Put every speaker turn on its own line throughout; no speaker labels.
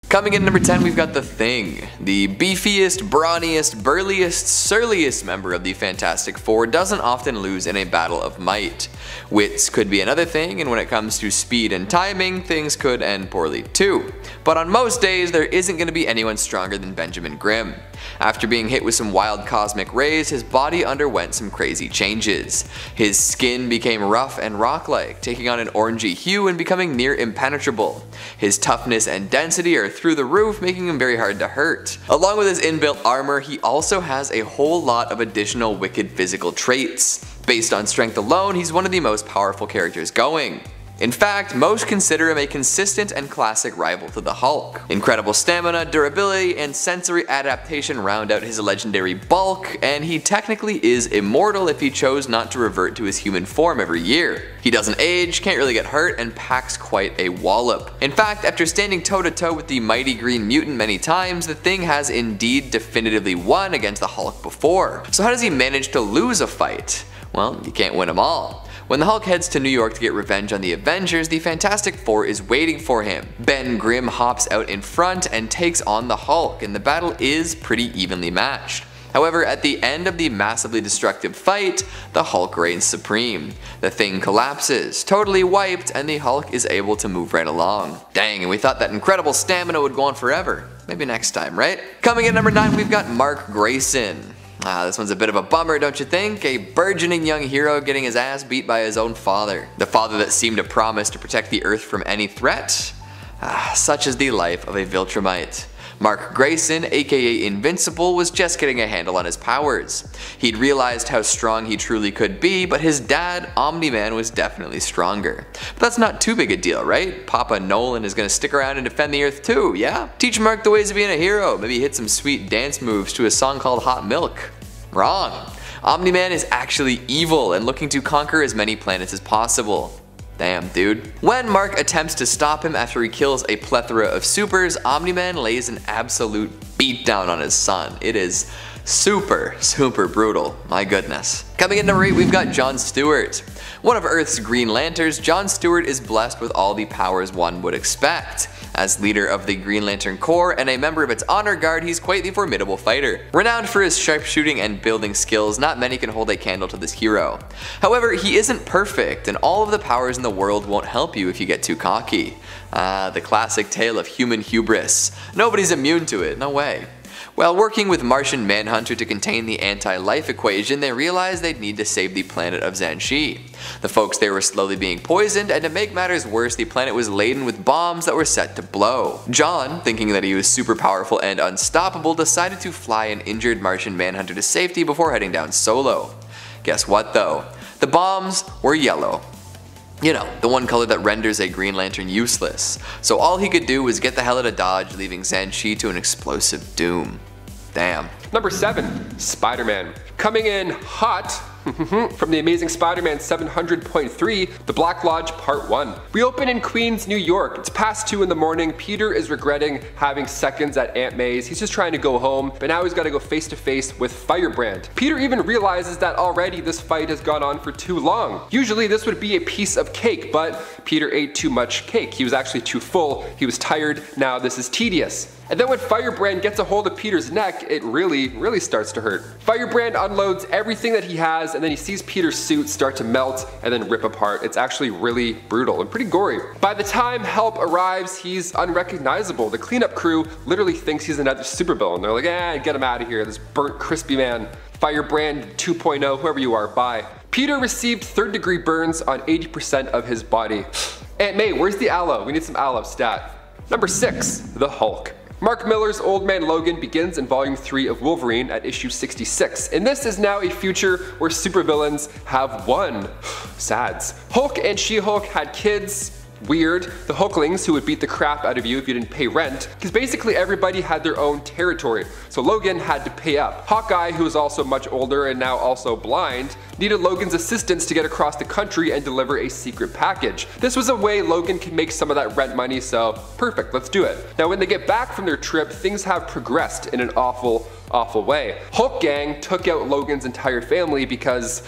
Coming in number 10, we've got The Thing. The beefiest, brawniest, burliest, surliest member of the Fantastic Four doesn't often lose in a battle of might. Wits could be another thing, and when it comes to speed and timing, things could end poorly too. But on most days, there isn't going to be anyone stronger than Benjamin Grimm. After being hit with some wild cosmic rays, his body underwent some crazy changes. His skin became rough and rock-like, taking on an orangey hue and becoming near impenetrable. His toughness and density are through the roof, making him very hard to hurt. Along with his inbuilt armor, he also has a whole lot of additional wicked physical traits. Based on strength alone, he's one of the most powerful characters going. In fact, most consider him a consistent and classic rival to the Hulk. Incredible stamina, durability, and sensory adaptation round out his legendary bulk, and he technically is immortal if he chose not to revert to his human form every year. He doesn't age, can't really get hurt, and packs quite a wallop. In fact, after standing toe-to-toe with the mighty Green Mutant many times, the Thing has indeed definitively won against the Hulk before. So how does he manage to lose a fight? Well, you can't win them all. When the Hulk heads to New York to get revenge on the Avengers, the Fantastic Four is waiting for him. Ben Grimm hops out in front and takes on the Hulk, and the battle is pretty evenly matched. However, at the end of the massively destructive fight, the Hulk reigns supreme. The Thing collapses, totally wiped, and the Hulk is able to move right along. Dang, and we thought that incredible stamina would go on forever. Maybe next time, right? Coming in number 9, we've got Mark Grayson. This one's a bit of a bummer, don't you think? A burgeoning young hero getting his ass beat by his own father. The father that seemed to promise to protect the Earth from any threat? Such is the life of a Viltrumite. Mark Grayson, aka Invincible, was just getting a handle on his powers. He'd realized how strong he truly could be, but his dad, Omni-Man, was definitely stronger. But that's not too big a deal, right? Papa Nolan is gonna stick around and defend the Earth too, yeah? Teach Mark the ways of being a hero, maybe hit some sweet dance moves to a song called Hot Milk. Wrong. Omni-Man is actually evil and looking to conquer as many planets as possible. Damn, dude. When Mark attempts to stop him after he kills a plethora of supers, Omni-Man lays an absolute beatdown on his son. It is super brutal. My goodness. Coming in number 8, we've got John Stewart. One of Earth's Green Lanterns, John Stewart is blessed with all the powers one would expect. As leader of the Green Lantern Corps and a member of its honor guard, he's quite the formidable fighter. Renowned for his sharpshooting and building skills, not many can hold a candle to this hero. However, he isn't perfect, and all of the powers in the world won't help you if you get too cocky. The classic tale of human hubris. Nobody's immune to it, no way. While working with Martian Manhunter to contain the anti-life equation, they realized they'd need to save the planet of Xanshi. The folks there were slowly being poisoned, and to make matters worse, the planet was laden with bombs that were set to blow. John, thinking that he was super powerful and unstoppable, decided to fly an injured Martian Manhunter to safety before heading down solo. Guess what though? The bombs were yellow. You know, the one color that renders a Green Lantern useless. So all he could do was get the hell out of Dodge, leaving Xanshi to an explosive doom. Damn.
Number 7, Spider-Man. Coming in hot from the Amazing Spider-Man 700.3, The Black Lodge Part 1. We open in Queens, New York. It's past 2 in the morning. Peter is regretting having seconds at Aunt May's. He's just trying to go home, but now he's got to go face to face with Firebrand. Peter even realizes that already this fight has gone on for too long. Usually this would be a piece of cake, but Peter ate too much cake. He was actually too full. He was tired. Now this is tedious. And then when Firebrand gets a hold of Peter's neck, it really starts to hurt. Firebrand unloads everything that he has, and then he sees Peter's suit start to melt and then rip apart. It's actually really brutal and pretty gory. By the time help arrives, he's unrecognizable. The cleanup crew literally thinks he's another supervillain. They're like, get him out of here, this burnt crispy man. Firebrand 2.0, whoever you are, bye. Peter received 3rd-degree burns on 80% of his body. Aunt May, where's the aloe? We need some aloe stat. Number 6, the Hulk. Mark Millar's Old Man Logan begins in Volume 3 of Wolverine at issue 66, and this is now a future where supervillains have won. Sads. Hulk and She-Hulk had kids. Weird. The Hulklings, who would beat the crap out of you if you didn't pay rent, because basically everybody had their own territory, so Logan had to pay up. Hawkeye, who is also much older and now also blind, needed Logan's assistance to get across the country and deliver a secret package. This was a way Logan could make some of that rent money, so perfect, let's do it. Now when they get back from their trip, things have progressed in an awful way. Hulk Gang took out Logan's entire family because,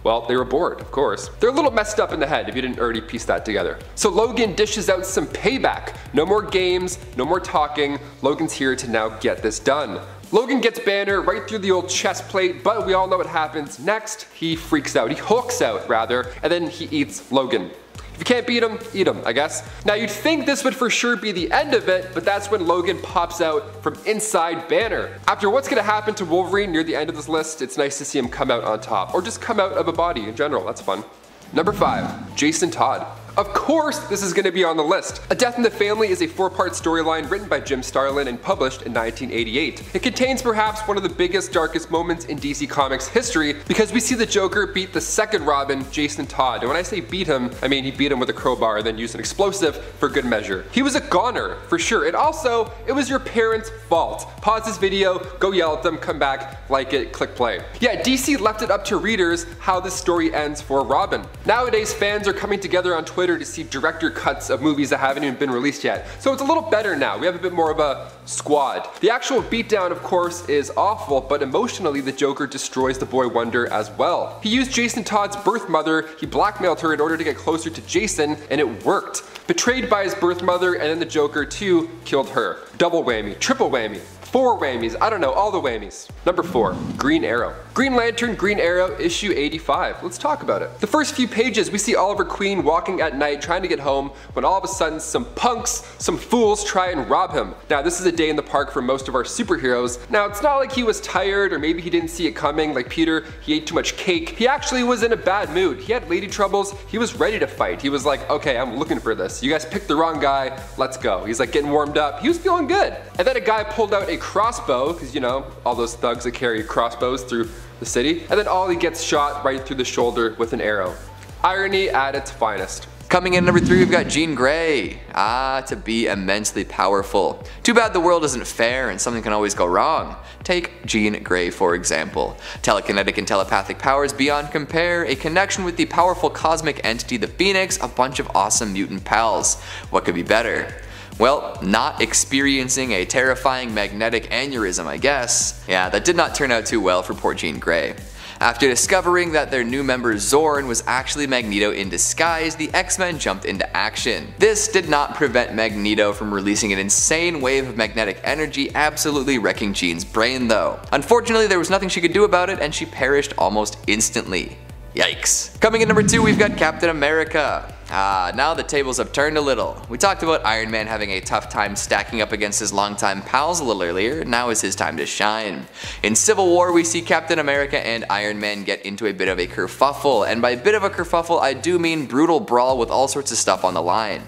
Well, they were bored, of course. They're a little messed up in the head if you didn't already piece that together. So Logan dishes out some payback. No more games, no more talking. Logan's here to now get this done. Logan gets Banner right through the old chest plate, but we all know what happens next. He freaks out, he hulks out rather, and then he eats Logan. If you can't beat him, eat him, I guess. Now you'd think this would for sure be the end of it, but that's when Logan pops out from inside Banner. After what's gonna happen to Wolverine near the end of this list, it's nice to see him come out on top, or just come out of a body in general, that's fun. Number 5, Jason Todd. Of course this is going to be on the list. A Death in the Family is a 4-part storyline written by Jim Starlin and published in 1988. It contains perhaps one of the biggest, darkest moments in DC Comics history because we see the Joker beat the second Robin, Jason Todd. And when I say beat him, I mean he beat him with a crowbar and then used an explosive for good measure. He was a goner, for sure. And also, it was your parents' fault. Pause this video, go yell at them, come back, like it, click play. Yeah, DC left it up to readers how this story ends for Robin. Nowadays, fans are coming together on Twitter to see director cuts of movies that haven't even been released yet. So it's a little better now. We have a bit more of a squad. The actual beatdown, of course, is awful, but emotionally the Joker destroys the boy Wonder as well. He used Jason Todd's birth mother, he blackmailed her in order to get closer to Jason, and it worked. Betrayed by his birth mother, and then the Joker too killed her. Double whammy, triple whammy. 4 whammies, I don't know, all the whammies. Number 4, Green Arrow. Green Lantern, Green Arrow, issue 85. Let's talk about it. The first few pages, we see Oliver Queen walking at night trying to get home when all of a sudden some punks, some fools try and rob him. Now this is a day in the park for most of our superheroes. Now it's not like he was tired or maybe he didn't see it coming like Peter, he ate too much cake. He actually was in a bad mood. He had lady troubles, he was ready to fight. He was like, okay, I'm looking for this. You guys picked the wrong guy, let's go. He's like getting warmed up. He was feeling good. And then a guy pulled out a crossbow, because you know, all those thugs that carry crossbows through the city, and then Ollie gets shot right through the shoulder with an arrow. Irony at its finest.
Coming in at number 3, we've got Jean Grey. To be immensely powerful. Too bad the world isn't fair and something can always go wrong. Take Jean Grey for example. Telekinetic and telepathic powers beyond compare, a connection with the powerful cosmic entity the Phoenix, a bunch of awesome mutant pals. What could be better? Well, not experiencing a terrifying magnetic aneurysm, I guess. Yeah, that did not turn out too well for poor Jean Grey. After discovering that their new member Zorn was actually Magneto in disguise, the X-Men jumped into action. This did not prevent Magneto from releasing an insane wave of magnetic energy, absolutely wrecking Jean's brain though. Unfortunately, there was nothing she could do about it and she perished almost instantly. Yikes. Coming in number 2, we've got Captain America. Now the tables have turned a little. We talked about Iron Man having a tough time stacking up against his longtime pals a little earlier, now is his time to shine. In Civil War we see Captain America and Iron Man get into a bit of a kerfuffle, and by bit of a kerfuffle I do mean brutal brawl with all sorts of stuff on the line.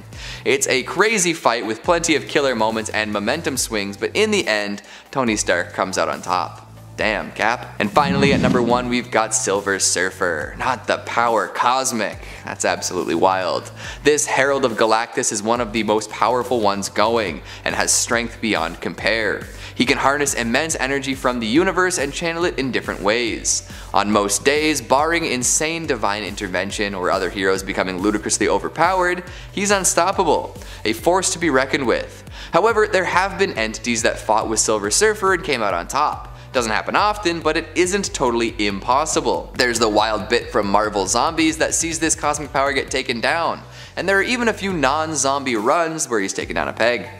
It's a crazy fight with plenty of killer moments and momentum swings, but in the end, Tony Stark comes out on top. Damn, Cap. And finally at number 1 we've got Silver Surfer. Not the power cosmic. That's absolutely wild. This Herald of Galactus is one of the most powerful ones going and has strength beyond compare. He can harness immense energy from the universe and channel it in different ways. On most days, barring insane divine intervention or other heroes becoming ludicrously overpowered, he's unstoppable, a force to be reckoned with. However, there have been entities that fought with Silver Surfer and came out on top. Doesn't happen often, but it isn't totally impossible. There's the wild bit from Marvel Zombies that sees this cosmic power get taken down, and there are even a few non-zombie runs where he's taken down a peg.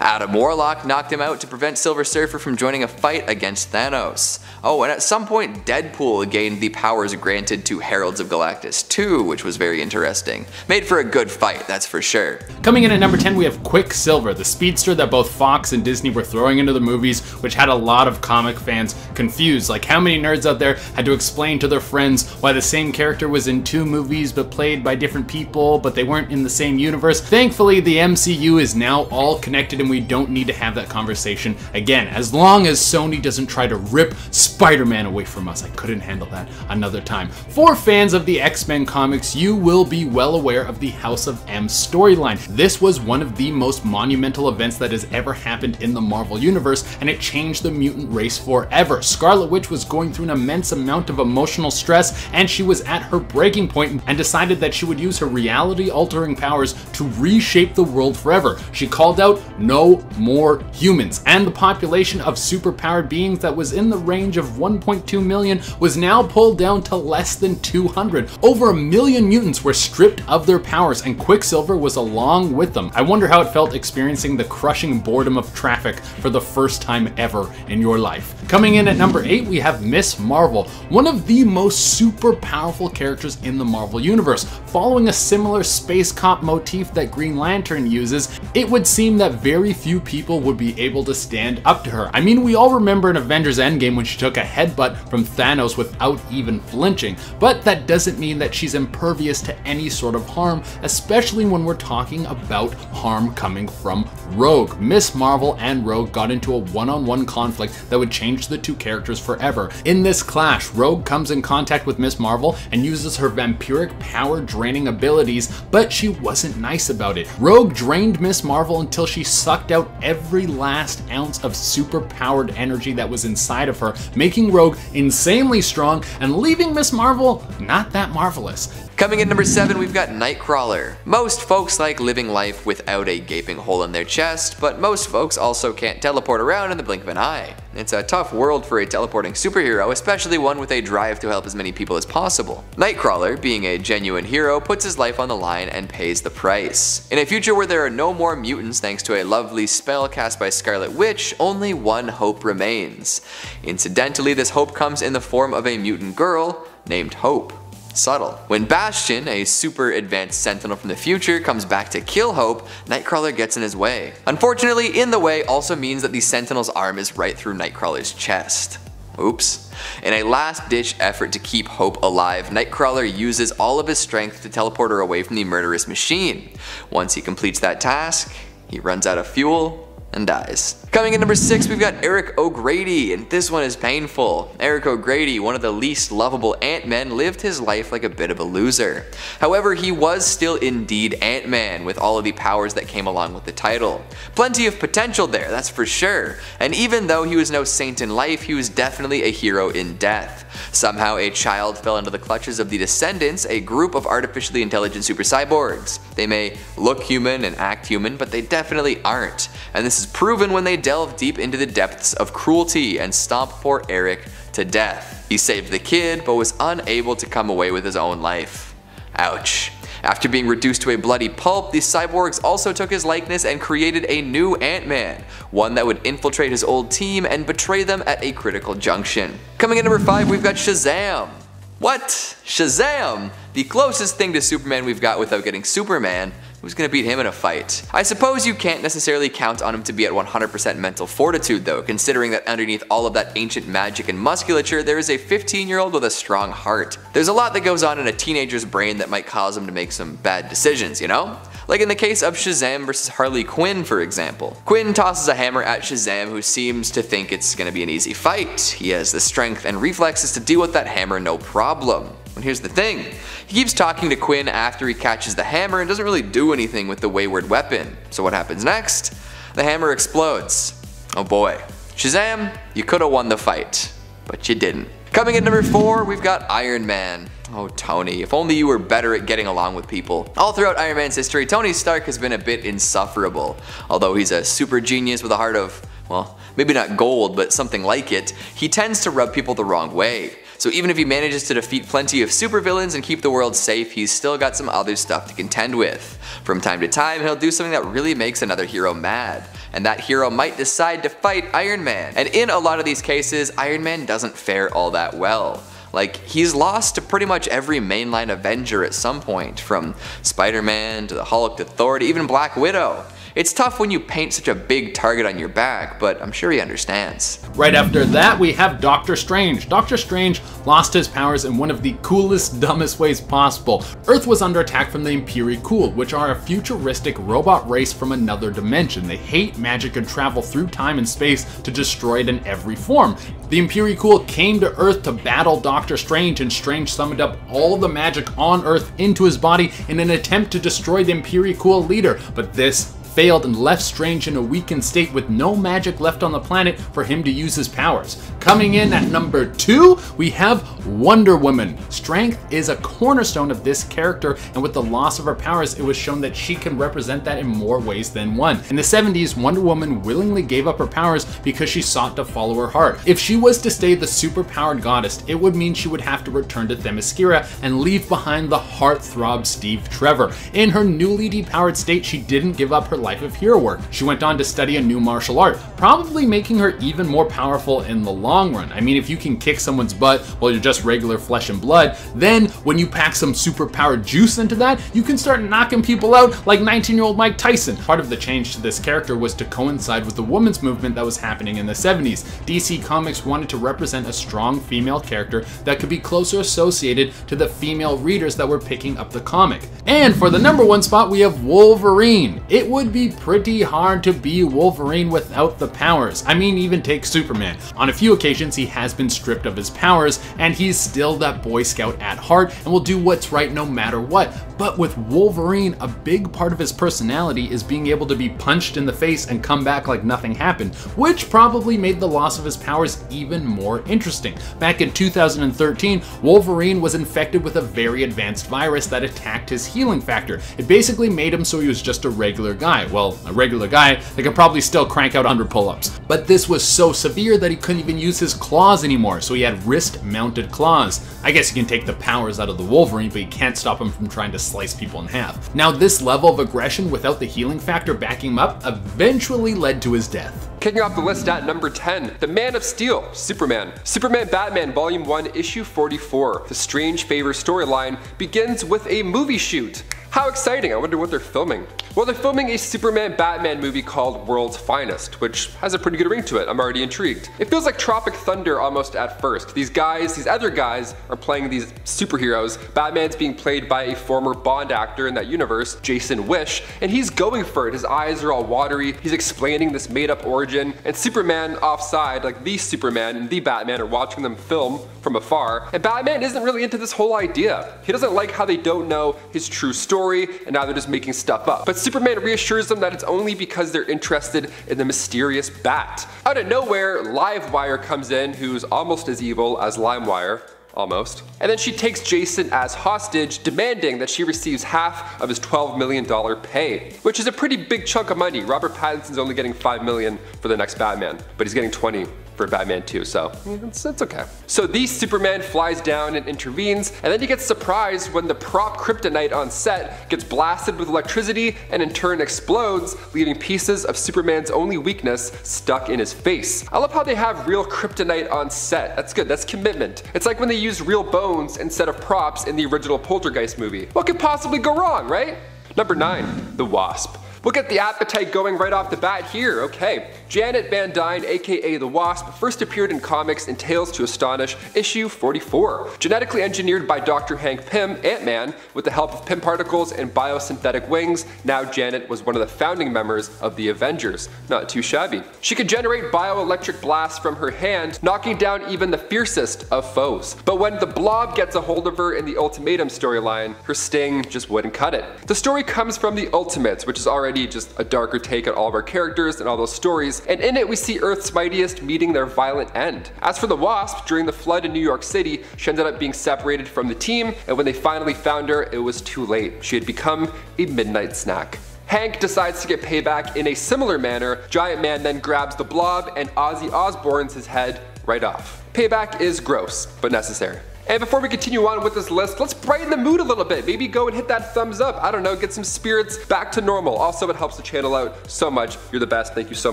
Adam Warlock knocked him out to prevent Silver Surfer from joining a fight against Thanos. Oh, and at some point Deadpool gained the powers granted to Heralds of Galactus too, which was very interesting. Made for a good fight, that's for sure.
Coming in at number 10 we have Quicksilver, the speedster that both Fox and Disney were throwing into the movies, which had a lot of comic fans confused. Like how many nerds out there had to explain to their friends why the same character was in 2 movies but played by different people, but they weren't in the same universe. Thankfully the MCU is now all connected and we don't need to have that conversation again, as long as Sony doesn't try to rip Spider-Man away from us. I couldn't handle that another time. For fans of the X-Men comics, you will be well aware of the House of M storyline. This was one of the most monumental events that has ever happened in the Marvel Universe, and it change the mutant race forever. Scarlet Witch was going through an immense amount of emotional stress, and she was at her breaking point and decided that she would use her reality-altering powers to reshape the world forever. She called out, "No more humans," and the population of superpowered beings that was in the range of 1.2 million was now pulled down to less than 200. Over 1 million mutants were stripped of their powers, and Quicksilver was along with them. I wonder how it felt experiencing the crushing boredom of traffic for the first time ever in your life. Coming in at number 8, we have Miss Marvel, one of the most super powerful characters in the Marvel Universe. Following a similar space cop motif that Green Lantern uses, it would seem that very few people would be able to stand up to her. I mean, we all remember in Avengers Endgame when she took a headbutt from Thanos without even flinching, but that doesn't mean that she's impervious to any sort of harm, especially when we're talking about harm coming from Rogue. Miss Marvel and Rogue got into a one-on-one conflict that would change the two characters forever. In this clash, Rogue comes in contact with Miss Marvel and uses her vampiric power draining abilities, but she wasn't nice about it. Rogue drained Miss Marvel until she sucked out every last ounce of super powered energy that was inside of her, making Rogue insanely strong and leaving Miss Marvel not that marvelous.
Coming in number 7, we've got Nightcrawler. Most folks like living life without a gaping hole in their chest, but most folks also can't teleport around in the blink of an eye. It's a tough world for a teleporting superhero, especially one with a drive to help as many people as possible. Nightcrawler, being a genuine hero, puts his life on the line and pays the price. In a future where there are no more mutants thanks to a lovely spell cast by Scarlet Witch, only one hope remains. Incidentally, this hope comes in the form of a mutant girl named Hope. Subtle. When Bastion, a super advanced sentinel from the future, comes back to kill Hope, Nightcrawler gets in his way. Unfortunately, in the way also means that the Sentinel's arm is right through Nightcrawler's chest. Oops. In a last-ditch effort to keep Hope alive, Nightcrawler uses all of his strength to teleport her away from the murderous machine. Once he completes that task, he runs out of fuel and dies. Coming in number 6, we've got Eric O'Grady, and this one is painful. Eric O'Grady, one of the least lovable Ant-Men, lived his life like a bit of a loser. However, he was still indeed Ant-Man, with all of the powers that came along with the title. Plenty of potential there, that's for sure. And even though he was no saint in life, he was definitely a hero in death. Somehow a child fell into the clutches of the Descendants, a group of artificially intelligent super cyborgs. They may look human and act human, but they definitely aren't. And this is proven when they delve deep into the depths of cruelty and stomp poor Eric to death. He saved the kid, but was unable to come away with his own life. Ouch. After being reduced to a bloody pulp, the cyborgs also took his likeness and created a new Ant-Man, one that would infiltrate his old team and betray them at a critical junction. Coming in number 5, we've got Shazam. What? Shazam? The closest thing to Superman we've got without getting Superman. Who's gonna beat him in a fight? I suppose you can't necessarily count on him to be at 100% mental fortitude though, considering that underneath all of that ancient magic and musculature, there is a 15-year-old with a strong heart. There's a lot that goes on in a teenager's brain that might cause him to make some bad decisions, you know? Like in the case of Shazam versus Harley Quinn, for example. Quinn tosses a hammer at Shazam, who seems to think it's gonna be an easy fight. He has the strength and reflexes to deal with that hammer no problem. And here's the thing, he keeps talking to Quinn after he catches the hammer and doesn't really do anything with the wayward weapon. So what happens next? The hammer explodes. Oh boy. Shazam, you could've won the fight, but you didn't. Coming in number 4, we've got Iron Man. Oh Tony, if only you were better at getting along with people. All throughout Iron Man's history, Tony Stark has been a bit insufferable. Although he's a super genius with a heart of, well, maybe not gold, but something like it, he tends to rub people the wrong way. So even if he manages to defeat plenty of supervillains and keep the world safe, he's still got some other stuff to contend with. From time to time, he'll do something that really makes another hero mad. And that hero might decide to fight Iron Man. And in a lot of these cases, Iron Man doesn't fare all that well. Like, he's lost to pretty much every mainline Avenger at some point, from Spider-Man to the Hulk to Thor to even Black Widow. It's tough when you paint such a big target on your back, but I'm sure he understands.
Right after that, we have Doctor Strange. Doctor Strange lost his powers in one of the coolest, dumbest ways possible. Earth was under attack from the Impericul, which are a futuristic robot race from another dimension. They hate magic and travel through time and space to destroy it in every form. The Impericul came to Earth to battle Doctor Strange, and Strange summoned up all the magic on Earth into his body in an attempt to destroy the Impericul leader, but this failed and left Strange in a weakened state with no magic left on the planet for him to use his powers. Coming in at number 2, we have Wonder Woman. Strength is a cornerstone of this character, and with the loss of her powers, it was shown that she can represent that in more ways than one. In the 70s, Wonder Woman willingly gave up her powers because she sought to follow her heart. If she was to stay the superpowered goddess, it would mean she would have to return to Themyscira and leave behind the heartthrob Steve Trevor. In her newly depowered state, she didn't give up her life of hero work. She went on to study a new martial art, probably making her even more powerful in the long run. I mean, if you can kick someone's butt while you're just regular flesh and blood, then when you pack some superpowered juice into that, you can start knocking people out like 19-year-old Mike Tyson. Part of the change to this character was to coincide with the women's movement that was happening in the 70s. DC Comics wanted to represent a strong female character that could be closer associated to the female readers that were picking up the comic. And for the number 1 spot, we have Wolverine. It would be pretty hard to be Wolverine without the powers. I mean, even take Superman. On a few occasions, he has been stripped of his powers, and he's still that Boy Scout at heart and will do what's right no matter what. But with Wolverine, a big part of his personality is being able to be punched in the face and come back like nothing happened, which probably made the loss of his powers even more interesting. Back in 2013, Wolverine was infected with a very advanced virus that attacked his healing factor. It basically made him so he was just a regular guy. Well, a regular guy that could probably still crank out 100 pull-ups. But this was so severe that he couldn't even use his claws anymore, so he had wrist-mounted claws. I guess you can take the powers out of the Wolverine, but you can't stop him from trying to slice people in half. Now, this level of aggression without the healing factor backing him up eventually led to his death.
Kicking off the list at number 10, The Man of Steel, Superman. Superman Batman Volume 1, Issue 44. The Strange Favor storyline begins with a movie shoot. How exciting, I wonder what they're filming. Well, they're filming a Superman Batman movie called World's Finest, which has a pretty good ring to it. I'm already intrigued. It feels like Tropic Thunder almost at first. These other guys are playing these superheroes. Batman's being played by a former Bond actor in that universe, Jason Wish, and he's going for it. His eyes are all watery. He's explaining this made-up origin, and Superman offside, like the Superman and the Batman, are watching them film from afar, and Batman isn't really into this whole idea. He doesn't like how they don't know his true story, and now they're just making stuff up. But Superman reassures them that it's only because they're interested in the mysterious bat. Out of nowhere, Livewire comes in, who's almost as evil as LimeWire. Almost. And then she takes Jason as hostage, demanding that she receives half of his $12 million pay, which is a pretty big chunk of money. Robert Pattinson's only getting $5 million for the next Batman, but he's getting 20 for Batman 2, so it's okay. So the Superman flies down and intervenes, and then he gets surprised when the prop kryptonite on set gets blasted with electricity and in turn explodes, leaving pieces of Superman's only weakness stuck in his face. I love how they have real kryptonite on set. That's good, that's commitment. It's like when they use real bones instead of props in the original Poltergeist movie. What could possibly go wrong, right? Number 9, The Wasp. We'll get the appetite going right off the bat here. Okay, Janet Van Dyne, aka the Wasp, first appeared in comics in Tales to Astonish, issue 44. Genetically engineered by Dr. Hank Pym, Ant-Man, with the help of Pym particles and biosynthetic wings, now Janet was one of the founding members of the Avengers. Not too shabby. She could generate bioelectric blasts from her hand, knocking down even the fiercest of foes. But when the Blob gets a hold of her in the Ultimatum storyline, her sting just wouldn't cut it. The story comes from the Ultimates, which is already just a darker take on all of our characters and all those stories, and in it we see Earth's mightiest meeting their violent end. As for the Wasp, during the flood in New York City, she ended up being separated from the team, and when they finally found her, it was too late. She had become a midnight snack. Hank decides to get payback in a similar manner. Giant Man then grabs the Blob and Ozzy Osbourne's his head right off. Payback is gross, but necessary. And before we continue on with this list, let's brighten the mood a little bit. Maybe go and hit that thumbs up. I don't know, get some spirits back to normal. Also, it helps the channel out so much. You're the best. Thank you so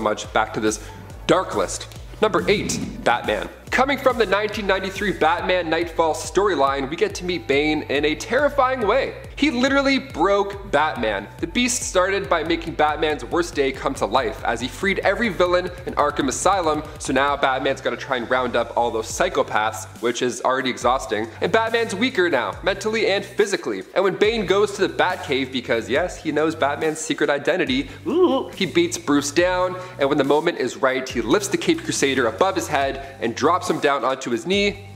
much. Back to this dark list. Number 8, Batman. Coming from the 1993 Batman Nightfall storyline, we get to meet Bane in a terrifying way. He literally broke Batman. The Beast started by making Batman's worst day come to life as he freed every villain in Arkham Asylum, so now Batman's gotta try and round up all those psychopaths, which is already exhausting. And Batman's weaker now, mentally and physically. And when Bane goes to the Batcave, because yes, he knows Batman's secret identity, he beats Bruce down, and when the moment is right, he lifts the Caped Crusader above his head and drops him down onto his knee,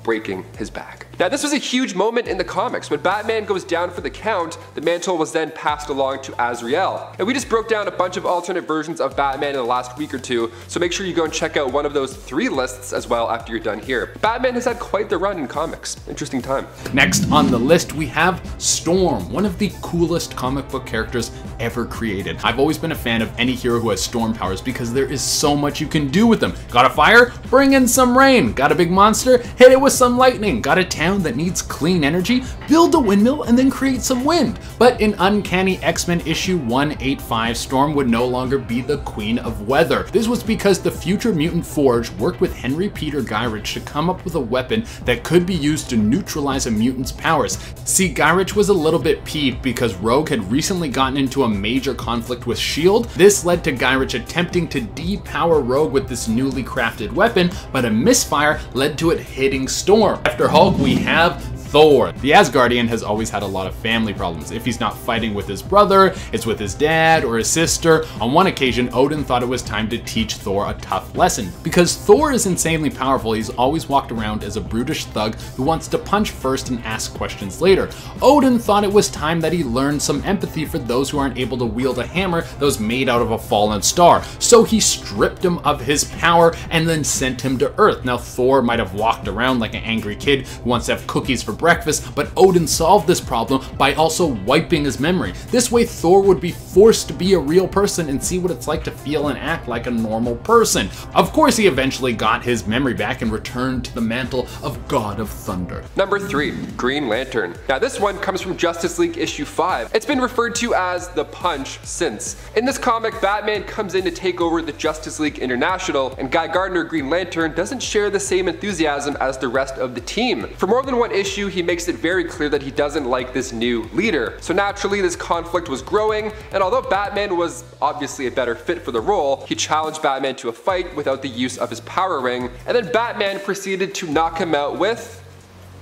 breaking his back. Now this was a huge moment in the comics. When Batman goes down for the count, the mantle was then passed along to Azrael. And we just broke down a bunch of alternate versions of Batman in the last week or two, so make sure you go and check out one of those 3 lists as well after you're done here. Batman has had quite the run in comics. Interesting time.
Next on the list we have Storm, one of the coolest comic book characters ever created. I've always been a fan of any hero who has storm powers because there is so much you can do with them. Got a fire? Bring in some rain. Got a big monster? Hit it with some lightning. Got a town that needs clean energy? Build a windmill and then create some wind. But in Uncanny X-Men issue 185, Storm would no longer be the queen of weather. This was because the Future Mutant Forge worked with Henry Peter Gyrich to come up with a weapon that could be used to neutralize a mutant's powers. See, Gyrich was a little bit peeved because Rogue had recently gotten into a major conflict with S.H.I.E.L.D. This led to Gyrich attempting to depower Rogue with this newly crafted weapon, but a misfire led to it hitting Storm. After Hulk, we have Thor. The Asgardian has always had a lot of family problems. If he's not fighting with his brother, it's with his dad or his sister. On one occasion, Odin thought it was time to teach Thor a tough lesson. Because Thor is insanely powerful, he's always walked around as a brutish thug who wants to punch first and ask questions later. Odin thought it was time that he learned some empathy for those who aren't able to wield a hammer that was made out of a fallen star. So he stripped him of his power and then sent him to Earth. Now Thor might have walked around like an angry kid who wants to have cookies for breakfast, but Odin solved this problem by also wiping his memory. This way Thor would be forced to be a real person and see what it's like to feel and act like a normal person. Of course he eventually got his memory back and returned to the mantle of God of Thunder.
Number 3, Green Lantern. Now this one comes from Justice League issue 5. It's been referred to as the Punch since. In this comic, Batman comes in to take over the Justice League International, and Guy Gardner, Green Lantern, doesn't share the same enthusiasm as the rest of the team. For more than one issue, he makes it very clear that he doesn't like this new leader. So naturally this conflict was growing, and although Batman was obviously a better fit for the role, he challenged Batman to a fight without the use of his power ring, and then Batman proceeded to knock him out with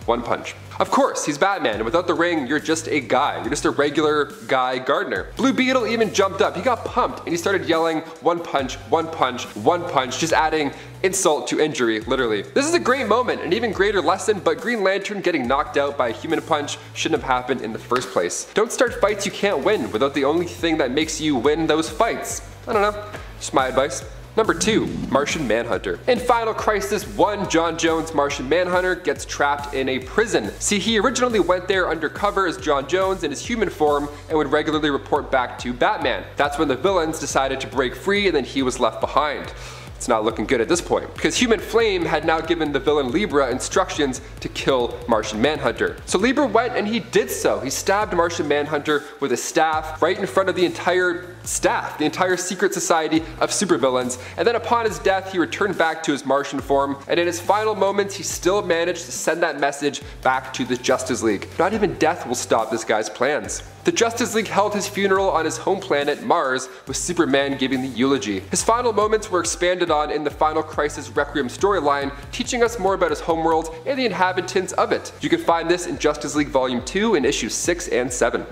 one punch. Of course, he's Batman, and without the ring, you're just a guy. You're just a regular Guy Gardner. Blue Beetle even jumped up. He got pumped, and he started yelling, one punch, one punch, one punch, just adding insult to injury, literally. This is a great moment, an even greater lesson, but Green Lantern getting knocked out by a human punch shouldn't have happened in the first place. Don't start fights you can't win without the only thing that makes you win those fights. I don't know, just my advice. Number 2, Martian Manhunter. In Final Crisis 1, John Jones' Martian Manhunter gets trapped in a prison. See, he originally went there undercover as John Jones in his human form and would regularly report back to Batman. That's when the villains decided to break free and then he was left behind. It's not looking good at this point, because Human Flame had now given the villain Libra instructions to kill Martian Manhunter. So Libra went and he did so. He stabbed Martian Manhunter with a staff right in front of the entire staff, the entire secret society of supervillains, and then upon his death he returned back to his Martian form, and in his final moments he still managed to send that message back to the Justice League. Not even death will stop this guy's plans. The Justice League held his funeral on his home planet, Mars, with Superman giving the eulogy. His final moments were expanded on in the Final Crisis Requiem storyline, teaching us more about his homeworld and the inhabitants of it. You can find this in Justice League Volume 2 in issues 6 and 7.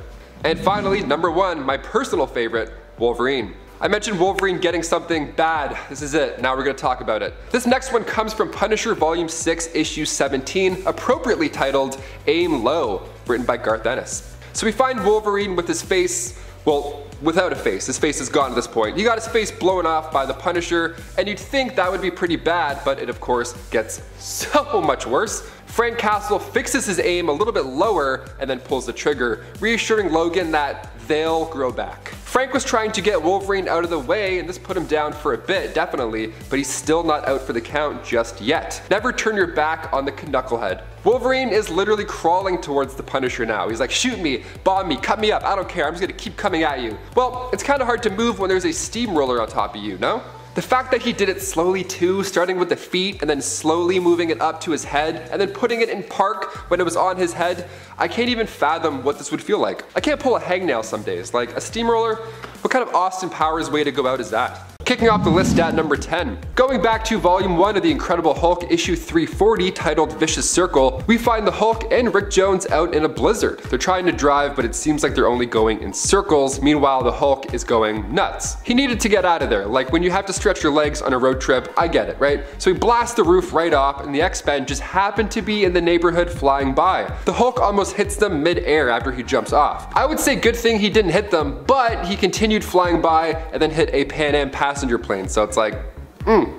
And finally, number 1, my personal favorite, Wolverine. I mentioned Wolverine getting something bad. This is it. Now we're going to talk about it. This next one comes from Punisher Volume 6, Issue 17, appropriately titled Aim Low, written by Garth Ennis. So we find Wolverine with his face, well, without a face. His face is gone at this point. He got his face blown off by the Punisher, and you'd think that would be pretty bad, but it of course gets so much worse. Frank Castle fixes his aim a little bit lower and then pulls the trigger, reassuring Logan that they'll grow back. Frank was trying to get Wolverine out of the way, and this put him down for a bit, definitely, but he's still not out for the count just yet. Never turn your back on the knucklehead. Wolverine is literally crawling towards the Punisher now. He's like, shoot me, bomb me, cut me up, I don't care, I'm just gonna keep coming at you. Well, it's kind of hard to move when there's a steamroller on top of you, no? The fact that he did it slowly too, starting with the feet and then slowly moving it up to his head and then putting it in park when it was on his head, I can't even fathom what this would feel like. I can't pull a hangnail some days. Like a steamroller, what kind of Austin Powers way to go out is that? Kicking off the list at number 10. Going back to volume 1 of The Incredible Hulk issue 340 titled Vicious Circle, we find the Hulk and Rick Jones out in a blizzard. They're trying to drive, but it seems like they're only going in circles. Meanwhile, the Hulk is going nuts. He needed to get out of there. Like when you have to stretch your legs on a road trip, I get it, right? So he blasts the roof right off, and the X-Men just happen to be in the neighborhood flying by. The Hulk almost hits them mid-air after he jumps off. I would say good thing he didn't hit them, but he continued flying by and then hit a Pan Am passenger plane, so it's like,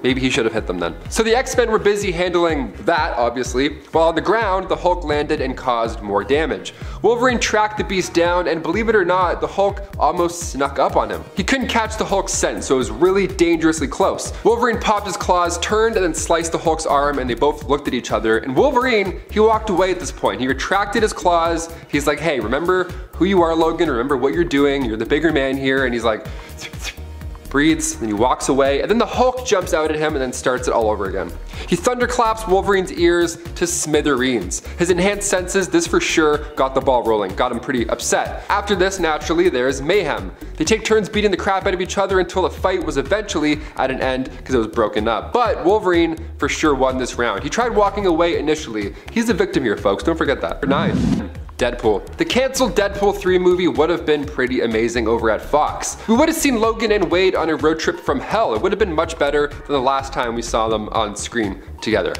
maybe he should have hit them then. So the X-Men were busy handling that, obviously, while on the ground, the Hulk landed and caused more damage. Wolverine tracked the beast down, and believe it or not, the Hulk almost snuck up on him. He couldn't catch the Hulk's scent, so it was really dangerously close. Wolverine popped his claws, turned, and then sliced the Hulk's arm, and they both looked at each other. And Wolverine, he walked away at this point. He retracted his claws. He's like, hey, remember who you are, Logan? Remember what you're doing. You're the bigger man here. And he's like, breathes, then he walks away, and then the Hulk jumps out at him and then starts it all over again. He thunderclaps Wolverine's ears to smithereens. His enhanced senses, this for sure, got the ball rolling, got him pretty upset. After this, naturally, there's mayhem. They take turns beating the crap out of each other until the fight was eventually at an end because it was broken up. But Wolverine for sure won this round. He tried walking away initially. He's the victim here, folks, don't forget that. 9. Deadpool. The cancelled Deadpool 3 movie would have been pretty amazing over at Fox. We would have seen Logan and Wade on a road trip from hell. It would have been much better than the last time we saw them on screen together.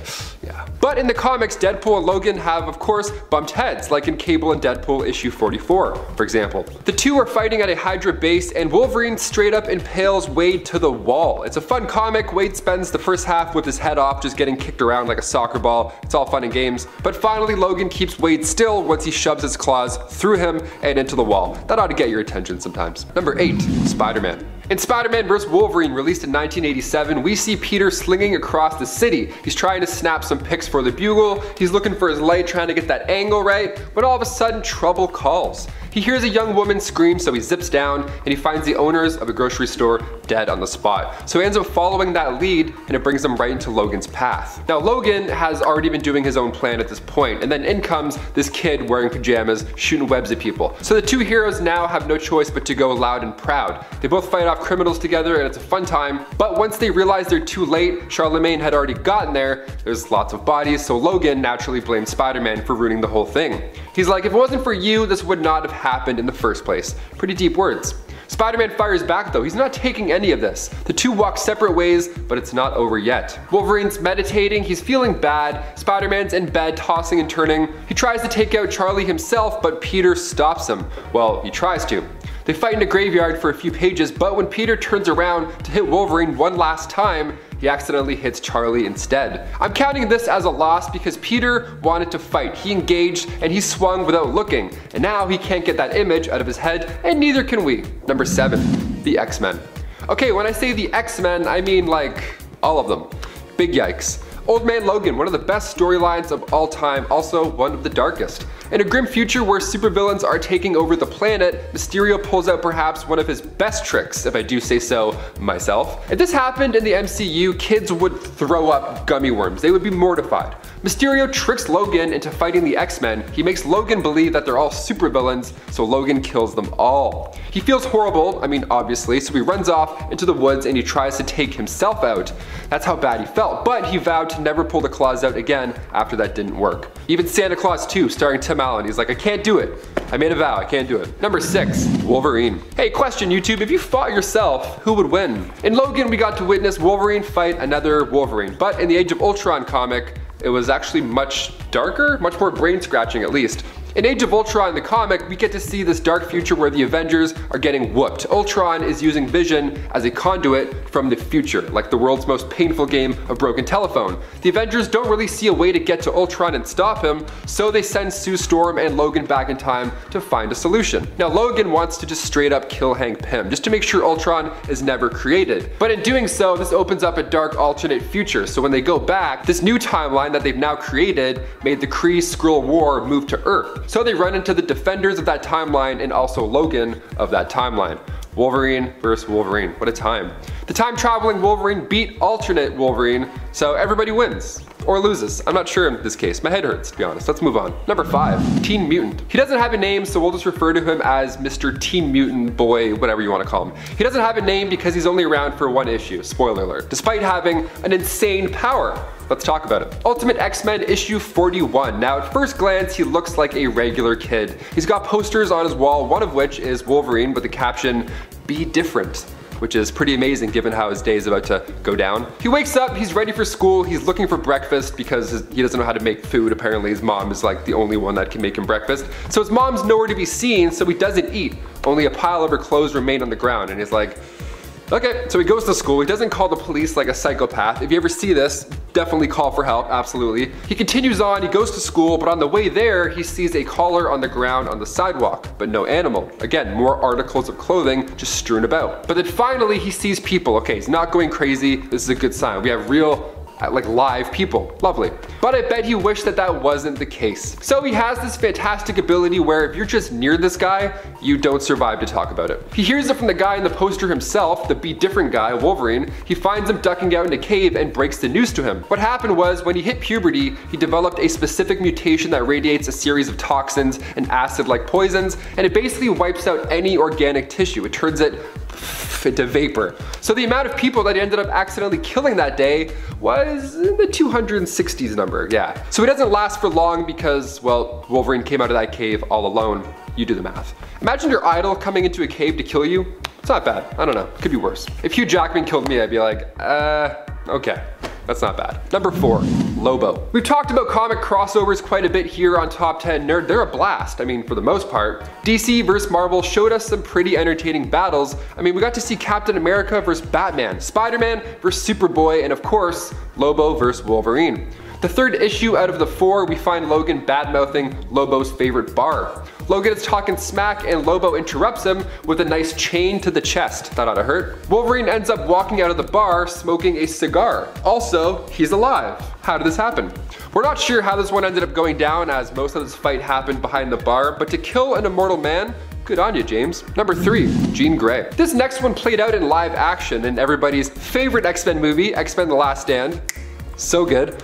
Yeah. But in the comics, Deadpool and Logan have, of course, bumped heads, like in Cable and Deadpool issue 44, for example. The two are fighting at a Hydra base, and Wolverine straight up impales Wade to the wall. It's a fun comic. Wade spends the first half with his head off, just getting kicked around like a soccer ball. It's all fun and games. But finally, Logan keeps Wade still once he shoves his claws through him and into the wall. That ought to get your attention sometimes. Number 8, Spider-Man. In Spider-Man vs. Wolverine, released in 1987, we see Peter slinging across the city. He's trying to snap some pics for the Bugle. He's looking for his light, trying to get that angle right, but all of a sudden, trouble calls. He hears a young woman scream, so he zips down and he finds the owners of a grocery store dead on the spot. So he ends up following that lead, and it brings him right into Logan's path. Now Logan has already been doing his own plan at this point, and then in comes this kid wearing pajamas, shooting webs at people. So the two heroes now have no choice but to go loud and proud. They both fight off criminals together, and it's a fun time. But once they realize they're too late, Charlemagne had already gotten there. There's lots of bodies, so Logan naturally blames Spider-Man for ruining the whole thing. He's like, if it wasn't for you, this would not have happened in the first place. Pretty deep words. Spider-Man fires back though. He's not taking any of this. The two walk separate ways, but it's not over yet. Wolverine's meditating, he's feeling bad. Spider-Man's in bed, tossing and turning. He tries to take out Charlie himself, but Peter stops him. Well, he tries to. They fight in a graveyard for a few pages, but when Peter turns around to hit Wolverine one last time, he accidentally hits Charlie instead. I'm counting this as a loss because Peter wanted to fight. He engaged and he swung without looking. And now he can't get that image out of his head, and neither can we. Number 7, the X-Men. Okay, when I say the X-Men, I mean like all of them. Big yikes. Old Man Logan, one of the best storylines of all time, also one of the darkest. In a grim future where supervillains are taking over the planet, Mysterio pulls out perhaps one of his best tricks, if I do say so myself. If this happened in the MCU, kids would throw up gummy worms. They would be mortified. Mysterio tricks Logan into fighting the X-Men. He makes Logan believe that they're all supervillains, so Logan kills them all. He feels horrible, I mean obviously, so he runs off into the woods and he tries to take himself out. That's how bad he felt, but he vowed to never pull the claws out again after that didn't work. Even Santa Claus 2, starring Tim Allen, he's like, I can't do it. I made a vow, I can't do it. Number 6, Wolverine. Hey, question YouTube, if you fought yourself, who would win? In Logan, we got to witness Wolverine fight another Wolverine, but in the Age of Ultron comic, it was actually much darker, much more brain scratching at least. In Age of Ultron, the comic, we get to see this dark future where the Avengers are getting whooped. Ultron is using Vision as a conduit from the future, like the world's most painful game of broken telephone. The Avengers don't really see a way to get to Ultron and stop him, so they send Sue Storm and Logan back in time to find a solution. Now Logan wants to just straight up kill Hank Pym, just to make sure Ultron is never created. But in doing so, this opens up a dark alternate future, so when they go back, this new timeline that they've now created made the Kree-Skrull War move to Earth. So they run into the defenders of that timeline and also Logan of that timeline. Wolverine versus Wolverine, what a time. The time-traveling Wolverine beat alternate Wolverine, so everybody wins. Or loses. I'm not sure in this case. My head hurts, to be honest. Let's move on. Number 5, Teen Mutant. He doesn't have a name, so we'll just refer to him as Mr. Teen Mutant Boy, whatever you want to call him. He doesn't have a name because he's only around for one issue, spoiler alert, despite having an insane power. Let's talk about it. Ultimate X-Men issue 41. Now at first glance, he looks like a regular kid. He's got posters on his wall, one of which is Wolverine with the caption, "Be different," which is pretty amazing given how his day is about to go down. He wakes up, he's ready for school, he's looking for breakfast because he doesn't know how to make food. Apparently his mom is like the only one that can make him breakfast. So his mom's nowhere to be seen, so he doesn't eat. Only a pile of her clothes remain on the ground, and he's like, okay, so he goes to school. He doesn't call the police like a psychopath. If you ever see this, definitely call for help, absolutely. He continues on, he goes to school, but on the way there, he sees a collar on the ground on the sidewalk, but no animal. Again, more articles of clothing just strewn about. But then finally, he sees people. Okay, he's not going crazy. This is a good sign. We have real, like live people. Lovely. But I bet he wished that that wasn't the case. So he has this fantastic ability where if you're just near this guy, you don't survive to talk about it. He hears it from the guy in the poster himself, the Be Different guy, Wolverine. He finds him ducking out in a cave and breaks the news to him. What happened was when he hit puberty, he developed a specific mutation that radiates a series of toxins and acid-like poisons, and it basically wipes out any organic tissue. It turns it into vapor. So the amount of people that he ended up accidentally killing that day was in the 260s number, yeah. So he doesn't last for long because, well, Wolverine came out of that cave all alone. You do the math. Imagine your idol coming into a cave to kill you. It's not bad. I don't know. Could be worse. If Hugh Jackman killed me, I'd be like, okay. That's not bad. Number 4, Lobo. We've talked about comic crossovers quite a bit here on Top 10 Nerd. They're a blast, I mean, for the most part. DC vs Marvel showed us some pretty entertaining battles. I mean, we got to see Captain America vs Batman, Spider-Man vs Superboy, and of course, Lobo vs Wolverine. The third issue out of the 4, we find Logan bad-mouthing Lobo's favorite bar. Logan is talking smack and Lobo interrupts him with a nice chain to the chest. That ought to hurt. Wolverine ends up walking out of the bar smoking a cigar. Also, he's alive. How did this happen? We're not sure how this one ended up going down as most of this fight happened behind the bar, but to kill an immortal man, good on you, James. Number 3, Jean Grey. This next one played out in live action in everybody's favorite X-Men movie, X-Men The Last Stand. So good.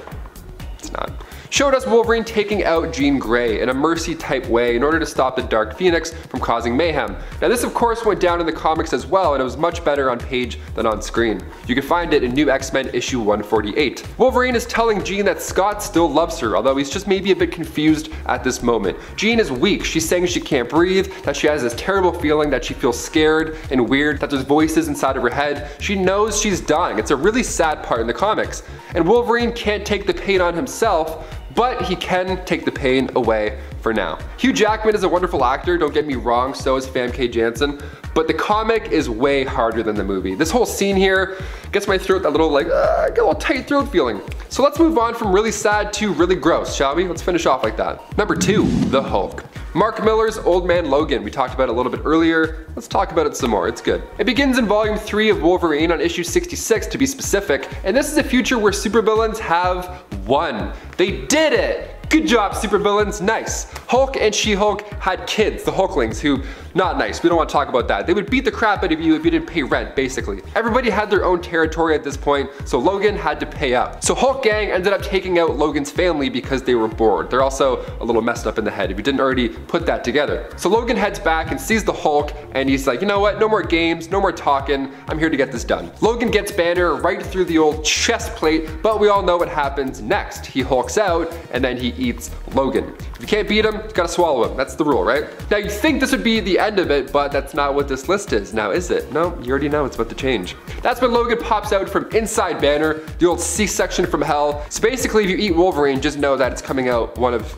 It's not. Showed us Wolverine taking out Jean Grey in a mercy type way in order to stop the Dark Phoenix from causing mayhem. Now this of course went down in the comics as well, and it was much better on page than on screen. You can find it in New X-Men issue 148. Wolverine is telling Jean that Scott still loves her, although he's just maybe a bit confused at this moment. Jean is weak. She's saying she can't breathe, that she has this terrible feeling that she feels scared and weird, that there's voices inside of her head. She knows she's dying. It's a really sad part in the comics. And Wolverine can't take the pain on himself, but he can take the pain away for now. Hugh Jackman is a wonderful actor, don't get me wrong, so is Famke Janssen, but the comic is way harder than the movie. This whole scene here gets my throat that little like, get a little tight throat feeling. So let's move on from really sad to really gross, shall we? Let's finish off like that. Number 2, the Hulk. Mark Millar's Old Man Logan. We talked about it a little bit earlier. Let's talk about it some more, it's good. It begins in volume 3 of Wolverine on issue 66 to be specific, and this is a future where supervillains have won. They did it! Good job, supervillains, nice. Hulk and She-Hulk had kids, the Hulklings, who, not nice, we don't want to talk about that. They would beat the crap out of you if you didn't pay rent, basically. Everybody had their own territory at this point, so Logan had to pay up. So Hulk Gang ended up taking out Logan's family because they were bored. They're also a little messed up in the head if you didn't already put that together. So Logan heads back and sees the Hulk, and he's like, you know what, no more games, no more talking, I'm here to get this done. Logan gets Banner right through the old chest plate, but we all know what happens next. He hulks out, and then he eats Logan. If you can't beat him, you gotta swallow him. That's the rule, right? Now you think this would be the end of it, but that's not what this list is. Now is it? No, you already know it's about to change. That's when Logan pops out from inside Banner, the old C-section from hell. So basically if you eat Wolverine, just know that it's coming out one of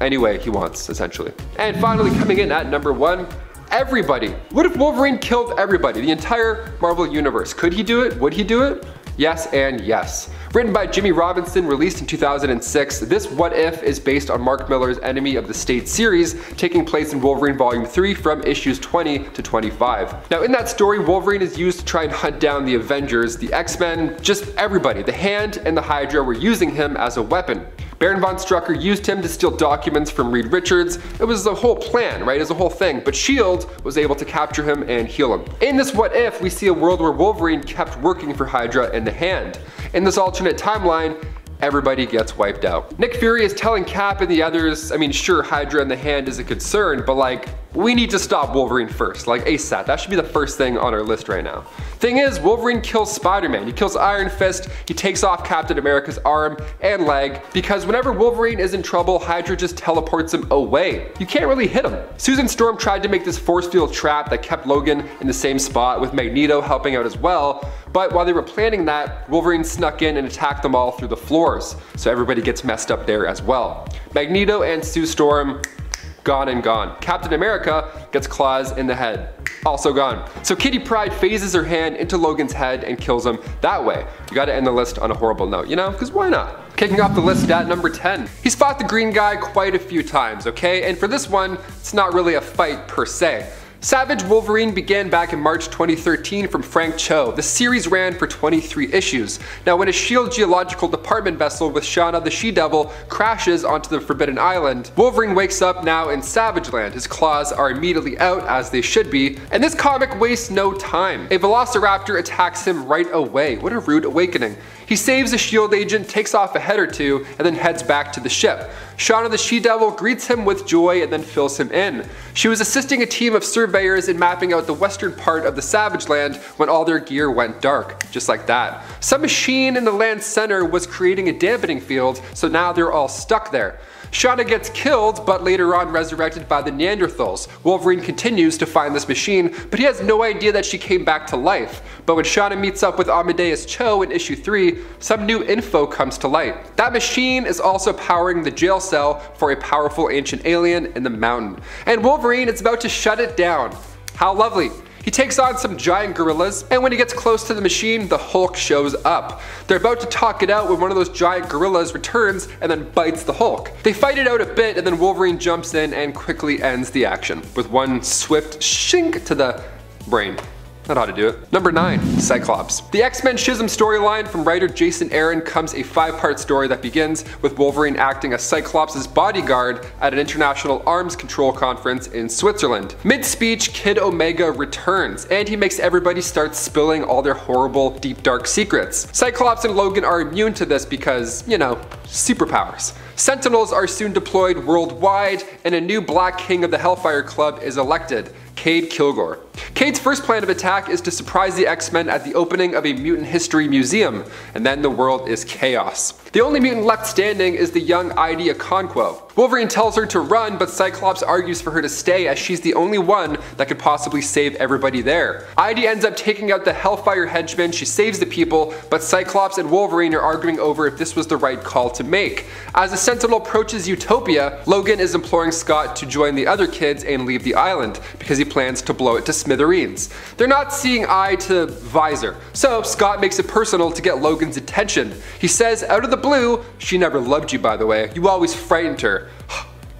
any way he wants, essentially. And finally coming in at number 1, everybody. What if Wolverine killed everybody? The entire Marvel Universe. Could he do it? Would he do it? Yes and yes. Written by Jimmy Robinson, released in 2006, this What If is based on Mark Millar's Enemy of the State series, taking place in Wolverine Volume 3 from issues 20 to 25. Now in that story, Wolverine is used to try and hunt down the Avengers, the X-Men, just everybody. The Hand and the Hydra were using him as a weapon. Baron von Strucker used him to steal documents from Reed Richards. It was the whole plan, right? It was the whole thing. But S.H.I.E.L.D. was able to capture him and heal him. In this what if, we see a world where Wolverine kept working for Hydra in the Hand. In this alternate timeline, everybody gets wiped out. Nick Fury is telling Cap and the others, I mean, sure, Hydra in the Hand is a concern, but like, we need to stop Wolverine first, like ASAP. That should be the first thing on our list right now. Thing is, Wolverine kills Spider-Man. He kills Iron Fist, he takes off Captain America's arm and leg, because whenever Wolverine is in trouble, Hydra just teleports him away. You can't really hit him. Susan Storm tried to make this force field trap that kept Logan in the same spot, with Magneto helping out as well, but while they were planning that, Wolverine snuck in and attacked them all through the floors, so everybody gets messed up there as well. Magneto and Sue Storm, gone and gone. Captain America gets claws in the head, also gone. So Kitty Pryde phases her hand into Logan's head and kills him that way. You gotta end the list on a horrible note, you know, because why not? Kicking off the list at number 10. He's fought the Green Guy quite a few times, okay? And for this one, it's not really a fight per se. Savage Wolverine began back in March 2013 from Frank Cho. The series ran for 23 issues. Now when a S.H.I.E.L.D. Geological Department vessel with Shauna the She-Devil crashes onto the Forbidden Island, Wolverine wakes up now in Savage Land. His claws are immediately out, as they should be, and this comic wastes no time. A Velociraptor attacks him right away. What a rude awakening. He saves a S.H.I.E.L.D. agent, takes off a head or two, and then heads back to the ship. Shauna the She-Devil greets him with joy and then fills him in. She was assisting a team of surveyors in mapping out the western part of the Savage Land when all their gear went dark, just like that. Some machine in the land's center was creating a dampening field, so now they're all stuck there. Shauna gets killed, but later on resurrected by the Neanderthals. Wolverine continues to find this machine, but he has no idea that she came back to life. But when Shauna meets up with Amadeus Cho in issue 3, some new info comes to light. That machine is also powering the jail cell for a powerful ancient alien in the mountain. And Wolverine is about to shut it down. How lovely. He takes on some giant gorillas, and when he gets close to the machine, the Hulk shows up. They're about to talk it out when one of those giant gorillas returns and then bites the Hulk. They fight it out a bit, and then Wolverine jumps in and quickly ends the action with one swift shink to the brain. That ought to do it. Number 9, Cyclops. The X-Men Schism storyline from writer Jason Aaron comes a 5-part story that begins with Wolverine acting as Cyclops' bodyguard at an international arms control conference in Switzerland. Mid-speech, Kid Omega returns, and he makes everybody start spilling all their horrible, deep, dark secrets. Cyclops and Logan are immune to this because, you know, superpowers. Sentinels are soon deployed worldwide, and a new Black King of the Hellfire Club is elected, Cade Kilgore. Cade's first plan of attack is to surprise the X-Men at the opening of a mutant history museum, and then the world is chaos. The only mutant left standing is the young Ida Okonkwo. Wolverine tells her to run, but Cyclops argues for her to stay as she's the only one that could possibly save everybody there. Ida ends up taking out the Hellfire henchmen, she saves the people, but Cyclops and Wolverine are arguing over if this was the right call to make. As the Sentinel approaches Utopia, Logan is imploring Scott to join the other kids and leave the island, because he plans to blow it to smithereens. They're not seeing eye to visor, so Scott makes it personal to get Logan's attention. He says, out of the blue, "She never loved you, by the way. You always frightened her."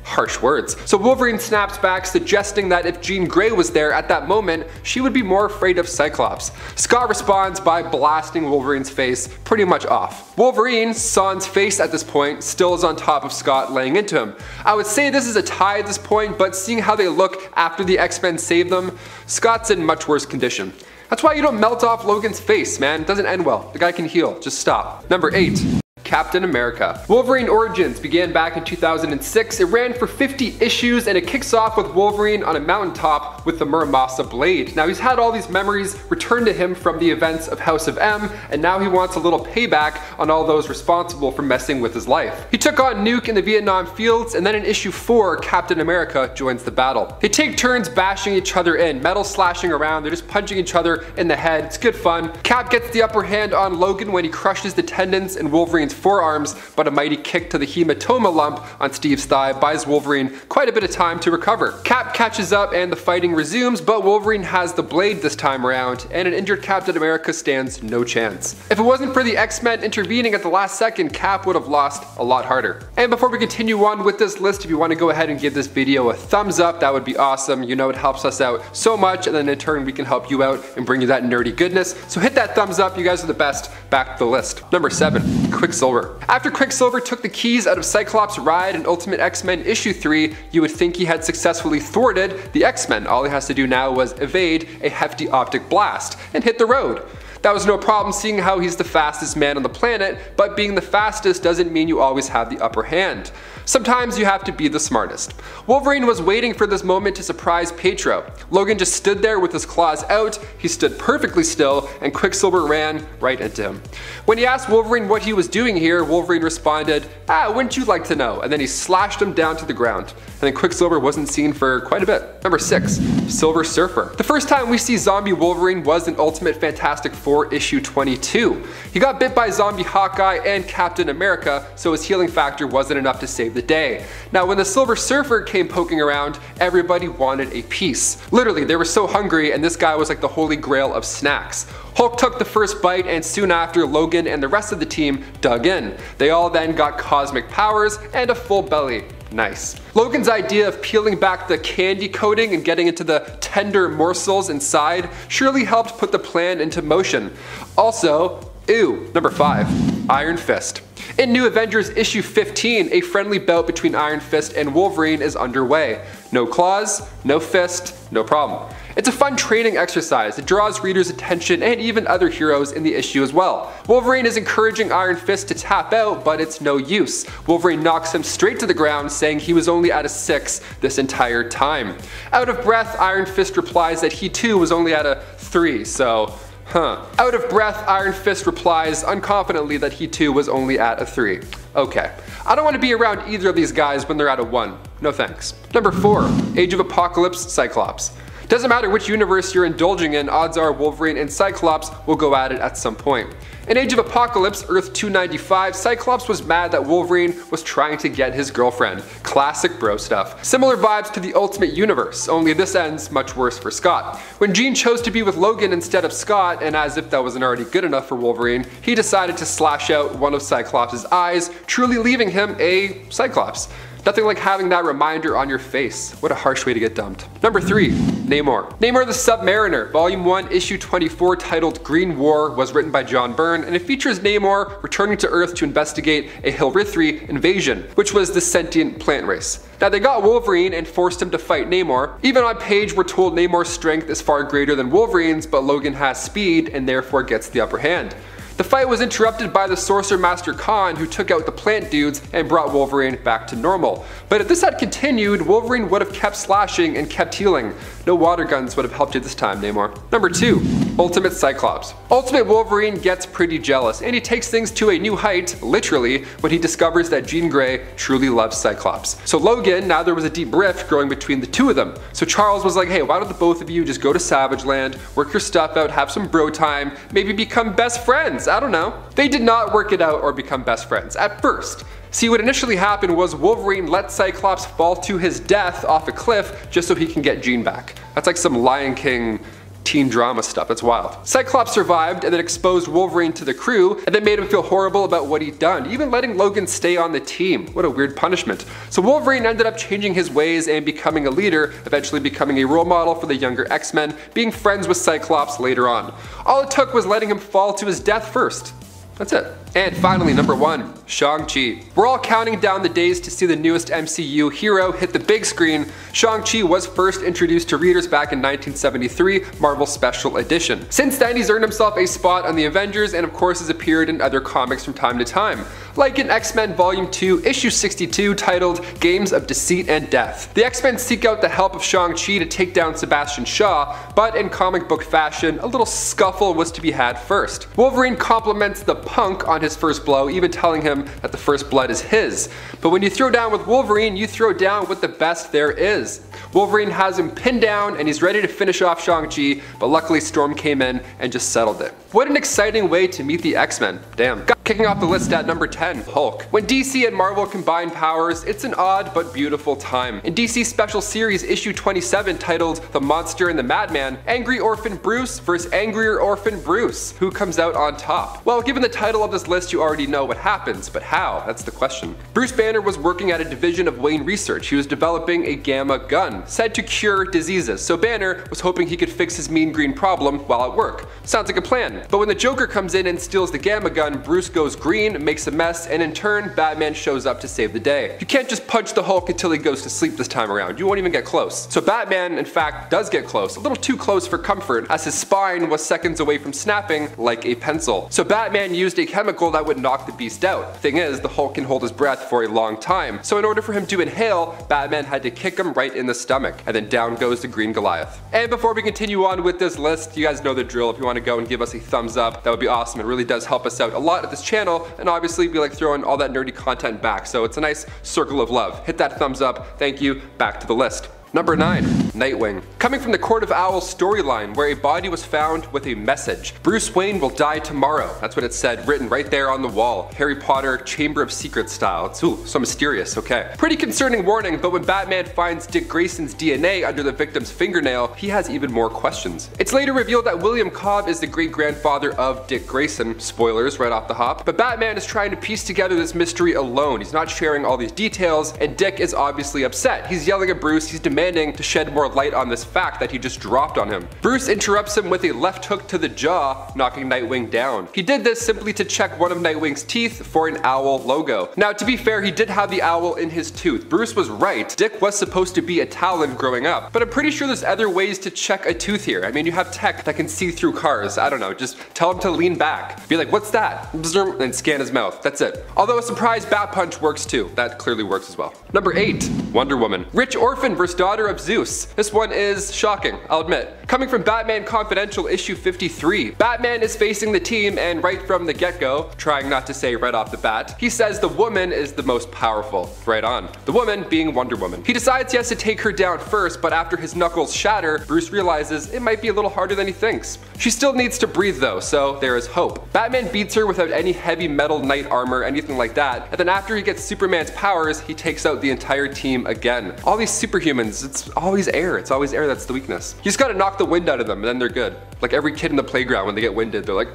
Harsh words. So Wolverine snaps back, suggesting that if Jean Grey was there at that moment, she would be more afraid of Cyclops. Scott responds by blasting Wolverine's face pretty much off. Wolverine, sans face at this point, still is on top of Scott, laying into him. I would say this is a tie at this point, but seeing how they look after the X-Men save them, Scott's in much worse condition. That's why you don't melt off Logan's face, man. It doesn't end well. The guy can heal. Just stop. Number 8. Captain America. Wolverine Origins began back in 2006. It ran for 50 issues, and it kicks off with Wolverine on a mountaintop with the Muramasa blade. Now he's had all these memories returned to him from the events of House of M, and now he wants a little payback on all those responsible for messing with his life. He took on Nuke in the Vietnam fields, and then in issue 4, Captain America joins the battle. They take turns bashing each other in, metal slashing around, they're just punching each other in the head. It's good fun. Cap gets the upper hand on Logan when he crushes the tendons in Wolverine's forearms, but a mighty kick to the hematoma lump on Steve's thigh buys Wolverine quite a bit of time to recover. Cap catches up and the fighting resumes, but Wolverine has the blade this time around, and an injured Captain America stands no chance. If it wasn't for the X-Men intervening at the last second, Cap would have lost a lot harder. And before we continue on with this list, if you want to go ahead and give this video a thumbs up, that would be awesome. You know it helps us out so much, and then in turn we can help you out and bring you that nerdy goodness. So hit that thumbs up, you guys are the best. Back to the list. Number 7, Quicksilver. Quicksilver. After Quicksilver took the keys out of Cyclops' ride in Ultimate X-Men issue 3, you would think he had successfully thwarted the X-Men. All he has to do now was evade a hefty optic blast and hit the road. That was no problem seeing how he's the fastest man on the planet, but being the fastest doesn't mean you always have the upper hand. Sometimes you have to be the smartest. Wolverine was waiting for this moment to surprise Pietro. Logan just stood there with his claws out, he stood perfectly still, and Quicksilver ran right into him. When he asked Wolverine what he was doing here, Wolverine responded, wouldn't you like to know? And then he slashed him down to the ground. And then Quicksilver wasn't seen for quite a bit. Number 6, Silver Surfer. The first time we see zombie Wolverine was in Ultimate Fantastic Four issue 22. He got bit by zombie Hawkeye and Captain America, so his healing factor wasn't enough to save the day. Now when the Silver Surfer came poking around, everybody wanted a piece. Literally, they were so hungry, and this guy was like the holy grail of snacks. Hulk took the first bite, and soon after, Logan and the rest of the team dug in. They all then got cosmic powers and a full belly. Nice. Logan's idea of peeling back the candy coating and getting into the tender morsels inside surely helped put the plan into motion. Also, number 5, Iron Fist. In New Avengers issue 15, a friendly bout between Iron Fist and Wolverine is underway. No claws, no fist, no problem. It's a fun training exercise that draws readers' attention and even other heroes in the issue as well. Wolverine is encouraging Iron Fist to tap out, but it's no use. Wolverine knocks him straight to the ground, saying he was only at a 6 this entire time. Out of breath, Iron Fist replies that he too was only at a 3, so Out of breath, Iron Fist replies unconfidently that he too was only at a 3. Okay. I don't want to be around either of these guys when they're at a 1. No thanks. Number 4, Age of Apocalypse Cyclops. Doesn't matter which universe you're indulging in, odds are Wolverine and Cyclops will go at it at some point. In Age of Apocalypse, Earth 295, Cyclops was mad that Wolverine was trying to get his girlfriend. Classic bro stuff. Similar vibes to the Ultimate Universe, only this ends much worse for Scott. When Jean chose to be with Logan instead of Scott, and as if that wasn't already good enough for Wolverine, he decided to slash out one of Cyclops' eyes, truly leaving him a Cyclops. Nothing like having that reminder on your face. What a harsh way to get dumped. Number 3, Namor. Namor the Submariner, Volume 1, Issue 24, titled Green War, was written by John Byrne, and it features Namor returning to Earth to investigate a Hilrithri invasion, which was the sentient plant race. Now they got Wolverine and forced him to fight Namor. Even on page we're told Namor's strength is far greater than Wolverine's, but Logan has speed and therefore gets the upper hand. The fight was interrupted by the Sorcerer Master Khan, who took out the plant dudes and brought Wolverine back to normal. But if this had continued, Wolverine would have kept slashing and kept healing. No water guns would have helped you this time, Namor. Number 2, Ultimate Cyclops. Ultimate Wolverine gets pretty jealous, and he takes things to a new height, literally, when he discovers that Jean Grey truly loves Cyclops. So Logan, now there was a deep rift growing between the two of them. So Charles was like, hey, why don't the both of you just go to Savage Land, work your stuff out, have some bro time, maybe become best friends? I don't know. They did not work it out or become best friends at first. See, what initially happened was Wolverine let Cyclops fall to his death off a cliff just so he can get Jean back. That's like some Lion King teen drama stuff. That's wild. Cyclops survived and then exposed Wolverine to the crew and then made him feel horrible about what he'd done, even letting Logan stay on the team. What a weird punishment. So Wolverine ended up changing his ways and becoming a leader, eventually becoming a role model for the younger X-Men, being friends with Cyclops later on. All it took was letting him fall to his death first. That's it. And finally, number 1, Shang-Chi. We're all counting down the days to see the newest MCU hero hit the big screen. Shang-Chi was first introduced to readers back in 1973, Marvel Special Edition. Since then, he's earned himself a spot on the Avengers and of course has appeared in other comics from time to time, like in X-Men Volume 2, Issue 62, titled Games of Deceit and Death. The X-Men seek out the help of Shang-Chi to take down Sebastian Shaw, but in comic book fashion, a little scuffle was to be had first. Wolverine compliments the punk on his first blow, even telling him that the first blood is his. But when you throw down with Wolverine, you throw down with the best there is. Wolverine has him pinned down and he's ready to finish off Shang-Chi, but luckily Storm came in and just settled it. What an exciting way to meet the X-Men. Damn. Kicking off the list at number 10, Hulk. When DC and Marvel combine powers, it's an odd but beautiful time. In DC Special Series issue 27 titled The Monster and the Madman, Angry Orphan Bruce versus Angrier Orphan Bruce. Who comes out on top? Well, given the title of this list, you already know what happens, but how? That's the question. Bruce Banner was working at a division of Wayne Research. He was developing a gamma gun, said to cure diseases, so Banner was hoping he could fix his mean green problem while at work. Sounds like a plan. But when the Joker comes in and steals the gamma gun, Bruce goes green, makes a mess, and in turn, Batman shows up to save the day. You can't just punch the Hulk until he goes to sleep this time around. You won't even get close. So Batman, in fact, does get close, a little too close for comfort, as his spine was seconds away from snapping like a pencil. So Batman used a chemical that would knock the beast out. Thing is, the Hulk can hold his breath for a long time, so in order for him to inhale, Batman had to kick him right in the stomach, and then down goes the Green Goliath. And before we continue on with this list, you guys know the drill. If you want to go and give us a thumbs up, that would be awesome. It really does help us out a lot at this channel, and obviously we like throwing all that nerdy content back, so it's a nice circle of love. Hit that thumbs up. Thank you. Back to the list. Number 9. Nightwing. Coming from the Court of Owls storyline where a body was found with a message. Bruce Wayne will die tomorrow. That's what it said, written right there on the wall. Harry Potter Chamber of Secrets style. It's so mysterious, okay. Pretty concerning warning, but when Batman finds Dick Grayson's DNA under the victim's fingernail, he has even more questions. It's later revealed that William Cobb is the great-grandfather of Dick Grayson. Spoilers right off the hop. But Batman is trying to piece together this mystery alone. He's not sharing all these details, and Dick is obviously upset. He's yelling at Bruce, he's demanding to shed more light on this fact that he just dropped on him. Bruce interrupts him with a left hook to the jaw, knocking Nightwing down. He did this simply to check one of Nightwing's teeth for an owl logo. Now, to be fair, he did have the owl in his tooth. Bruce was right. Dick was supposed to be a Talon growing up, but I'm pretty sure there's other ways to check a tooth here. I mean, you have tech that can see through cars. I don't know, just tell him to lean back. Be like, what's that? And scan his mouth. That's it. Although a surprise bat punch works too. That clearly works as well. Number 8. Wonder Woman. Rich orphan versus daughter of Zeus. This one is shocking, I'll admit. Coming from Batman Confidential issue 53, Batman is facing the team, and right from the get-go, trying not to say right off the bat, he says the woman is the most powerful. Right on. The woman being Wonder Woman. He decides he has to take her down first, but after his knuckles shatter, Bruce realizes it might be a little harder than he thinks. She still needs to breathe though, so there is hope. Batman beats her without any heavy metal knight armor, anything like that, and then after he gets Superman's powers, he takes out the entire team again. All these superhumans, it's always air. It's always air that's the weakness. You just gotta knock the wind out of them and then they're good. Like every kid in the playground when they get winded, they're like,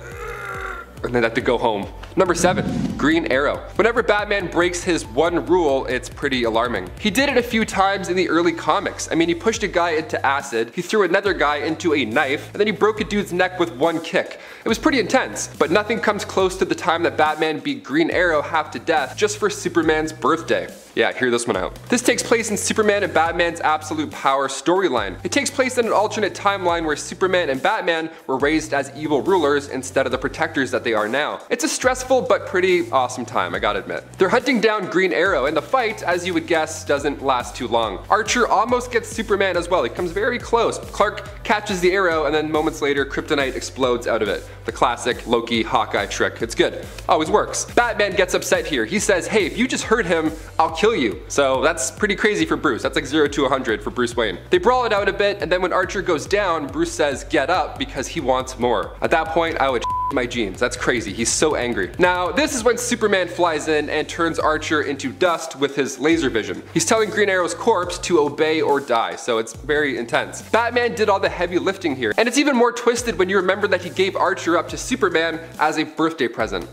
and then have to go home. Number 7. Green Arrow. Whenever Batman breaks his one rule, it's pretty alarming. He did it a few times in the early comics. I mean, he pushed a guy into acid, he threw another guy into a knife, and then he broke a dude's neck with one kick. It was pretty intense, but nothing comes close to the time that Batman beat Green Arrow half to death just for Superman's birthday. Yeah, hear this one out. This takes place in Superman and Batman's Absolute Power storyline. It takes place in an alternate timeline where Superman and Batman were raised as evil rulers instead of the protectors that they are now. It's a stressful but pretty awesome time, I gotta admit. They're hunting down Green Arrow, and the fight, as you would guess, doesn't last too long. Archer almost gets Superman as well. He comes very close. Clark catches the arrow, and then moments later, Kryptonite explodes out of it. The classic Loki Hawkeye trick. It's good. Always works. Batman gets upset here. He says, hey, if you just hurt him, I'll kill you. So that's pretty crazy for Bruce. That's like 0 to 100 for Bruce Wayne. They brawl it out a bit, and then when Archer goes down, Bruce says, get up, because he wants more. At that point, I would my jeans. That's crazy. He's so angry. Now, this is when Superman flies in and turns Archer into dust with his laser vision. He's telling Green Arrow's corpse to obey or die, so it's very intense. Batman did all the heavy lifting here, and it's even more twisted when you remember that he gave Archer up to Superman as a birthday present.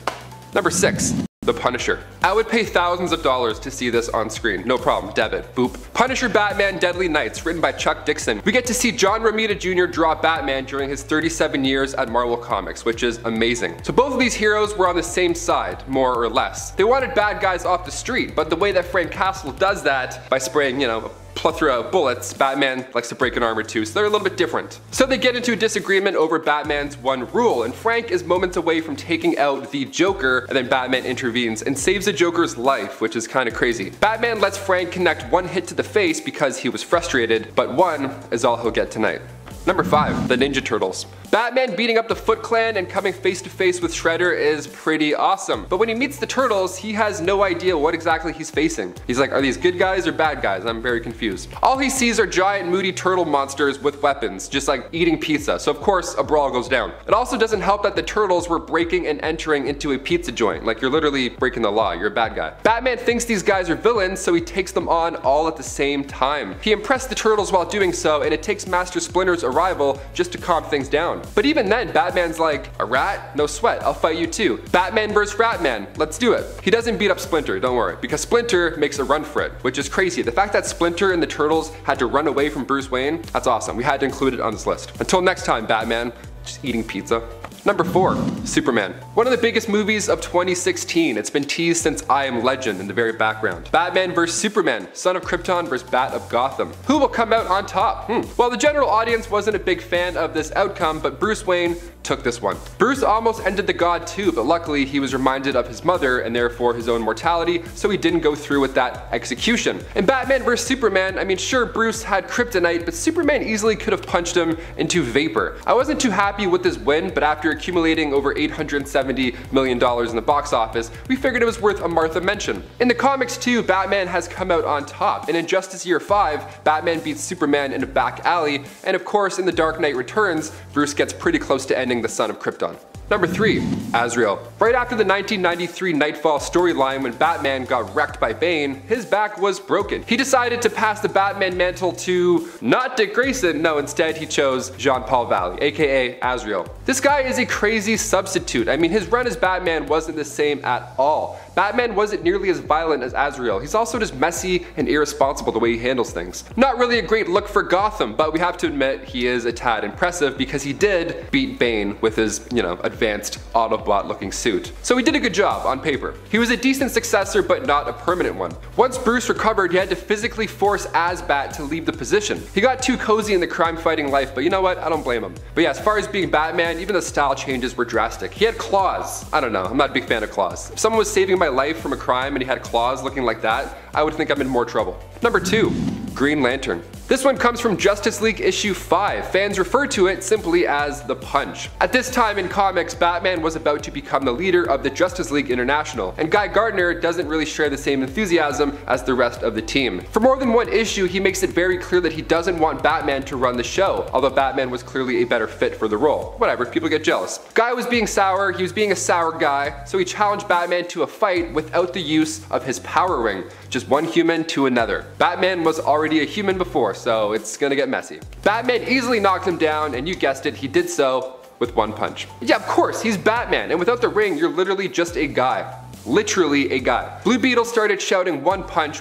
Number 6. The Punisher. I would pay thousands of dollars to see this on screen. No problem. Debit. Boop. Punisher Batman Deadly Nights, written by Chuck Dixon. We get to see John Romita Jr. draw Batman during his 37 years at Marvel Comics, which is amazing. So both of these heroes were on the same side, more or less. They wanted bad guys off the street, but the way that Frank Castle does that, by spraying, a plethora of bullets, Batman likes to break an arm or two, so they're a little bit different. So they get into a disagreement over Batman's one rule, and Frank is moments away from taking out the Joker, and then Batman intervenes and saves the Joker's life, which is kind of crazy. Batman lets Frank connect one hit to the face because he was frustrated, but one is all he'll get tonight. Number 5. The Ninja Turtles. Batman beating up the Foot Clan and coming face to face with Shredder is pretty awesome. But when he meets the Turtles, he has no idea what exactly he's facing. He's like, are these good guys or bad guys? I'm very confused. All he sees are giant moody turtle monsters with weapons, just like eating pizza. So of course, a brawl goes down. It also doesn't help that the Turtles were breaking and entering into a pizza joint. Like, you're literally breaking the law. You're a bad guy. Batman thinks these guys are villains, so he takes them on all at the same time. He impressed the Turtles while doing so, and it takes Master Splinter's arrival just to calm things down. But even then, Batman's like, a rat? No sweat, I'll fight you too. Batman vs. Ratman, let's do it. He doesn't beat up Splinter, don't worry, because Splinter makes a run for it, which is crazy. The fact that Splinter and the Turtles had to run away from Bruce Wayne, that's awesome. We had to include it on this list. Until next time, Batman, just eating pizza. Number 4. Superman. One of the biggest movies of 2016. It's been teased since I Am Legend in the very background. Batman vs Superman, Son of Krypton vs Bat of Gotham. Who will come out on top? Well, the general audience wasn't a big fan of this outcome, but Bruce Wayne took this one. Bruce almost ended the God too, but luckily he was reminded of his mother and therefore his own mortality, so he didn't go through with that execution. In Batman vs Superman, I mean, sure, Bruce had kryptonite, but Superman easily could have punched him into vapor. I wasn't too happy with this win, but after accumulating over $870 million in the box office, we figured it was worth a Martha mention. In the comics too, Batman has come out on top. In Injustice Year 5, Batman beats Superman in a back alley, and of course in The Dark Knight Returns, Bruce gets pretty close to ending the Son of Krypton. Number 3. Azrael. Right after the 1993 Nightfall storyline when Batman got wrecked by Bane, his back was broken. He decided to pass the Batman mantle to not Dick Grayson, no, instead he chose Jean-Paul Valley, aka Azrael. This guy is a crazy substitute. I mean, his run as Batman wasn't the same at all. Batman wasn't nearly as violent as Azrael. He's also just messy and irresponsible the way he handles things. Not really a great look for Gotham, but we have to admit he is a tad impressive because he did beat Bane with his, advanced Autobot looking suit. So he did a good job on paper. He was a decent successor, but not a permanent one. Once Bruce recovered, he had to physically force Azbat to leave the position. He got too cozy in the crime fighting life, but you know what? I don't blame him. But yeah, as far as being Batman, even the style changes were drastic. He had claws. I don't know, I'm not a big fan of claws. If someone was saving my life from a crime and he had claws looking like that, I would think I'm in more trouble. Number 2. Green Lantern. This one comes from Justice League issue 5. Fans refer to it simply as the Punch. At this time in comics, Batman was about to become the leader of the Justice League International, and Guy Gardner doesn't really share the same enthusiasm as the rest of the team. For more than one issue, he makes it very clear that he doesn't want Batman to run the show, although Batman was clearly a better fit for the role. Whatever, people get jealous. Guy was being sour, he was being a sour guy, so he challenged Batman to a fight without the use of his power ring. Just one human to another. Batman was already a human before, so it's gonna get messy. Batman easily knocked him down, and you guessed it, he did so with one punch. Yeah, of course, he's Batman, and without the ring, you're literally just a guy. Literally a guy. Blue Beetle started shouting one punch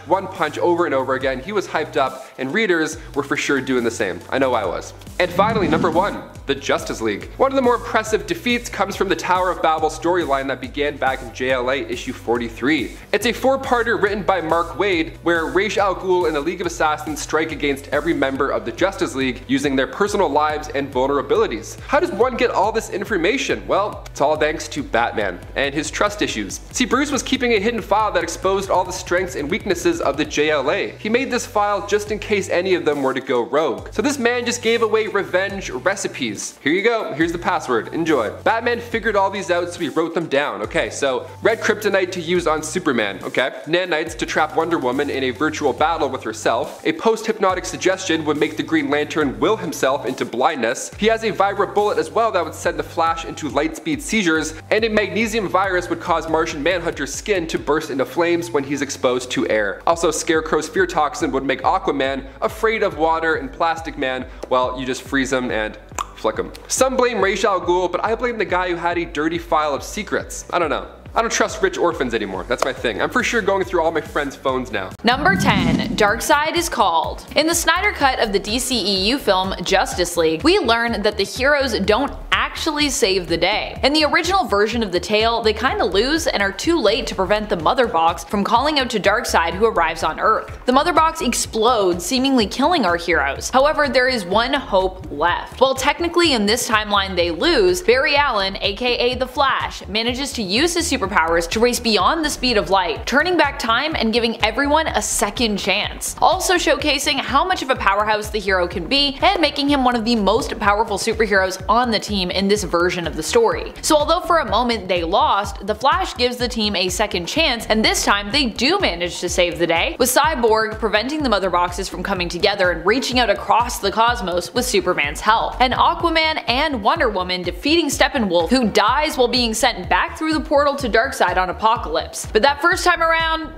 over and over again. He was hyped up, and readers were for sure doing the same. I know I was. And finally, number 1, the Justice League. One of the more impressive defeats comes from the Tower of Babel storyline that began back in JLA issue 43. It's a 4-parter written by Mark Waid, where Ra's al Ghul and the League of Assassins strike against every member of the Justice League using their personal lives and vulnerabilities. How does one get all this information? Well, it's all thanks to Batman and his trust issues. See, Bruce was keeping a hidden file that exposed all the strengths and weaknesses of the JLA. He made this file just in case any of them were to go rogue. So this man just gave away revenge recipes. Here you go, here's the password, enjoy. Batman figured all these out, so he wrote them down. Okay, so red kryptonite to use on Superman, okay. Nanites to trap Wonder Woman in a virtual battle with herself. A post-hypnotic suggestion would make the Green Lantern will himself into blindness. He has a Vibra bullet as well that would send the Flash into light speed seizures, and a magnesium virus would cause Martian Manhunter's skin to burst into flames when he's exposed to air. Also, Scarecrow's fear toxin would make Aquaman afraid of water, and Plastic Man, well, you just freeze him and flick him. Some blame Ra's al Ghul, but I blame the guy who had a dirty file of secrets. I don't know. I don't trust rich orphans anymore. That's my thing. I'm for sure going through all my friends' phones now.
Number 10. Darkseid is called. In the Snyder cut of the DCEU film Justice League, we learn that the heroes don't actually save the day. In the original version of the tale, they kinda lose and are too late to prevent the Mother Box from calling out to Darkseid, who arrives on Earth. The Mother Box explodes, seemingly killing our heroes. However, there is one hope left. While technically in this timeline they lose, Barry Allen, aka The Flash, manages to use his superpowers to race beyond the speed of light, turning back time and giving everyone a second chance. Also showcasing how much of a powerhouse the hero can be, and making him one of the most powerful superheroes on the team in this version of the story. So although for a moment they lost, the Flash gives the team a second chance, and this time they do manage to save the day, with Cyborg preventing the Mother Boxes from coming together and reaching out across the cosmos with Superman's help, and Aquaman and Wonder Woman defeating Steppenwolf, who dies while being sent back through the portal to Darkseid on Apocalypse. But that first time around,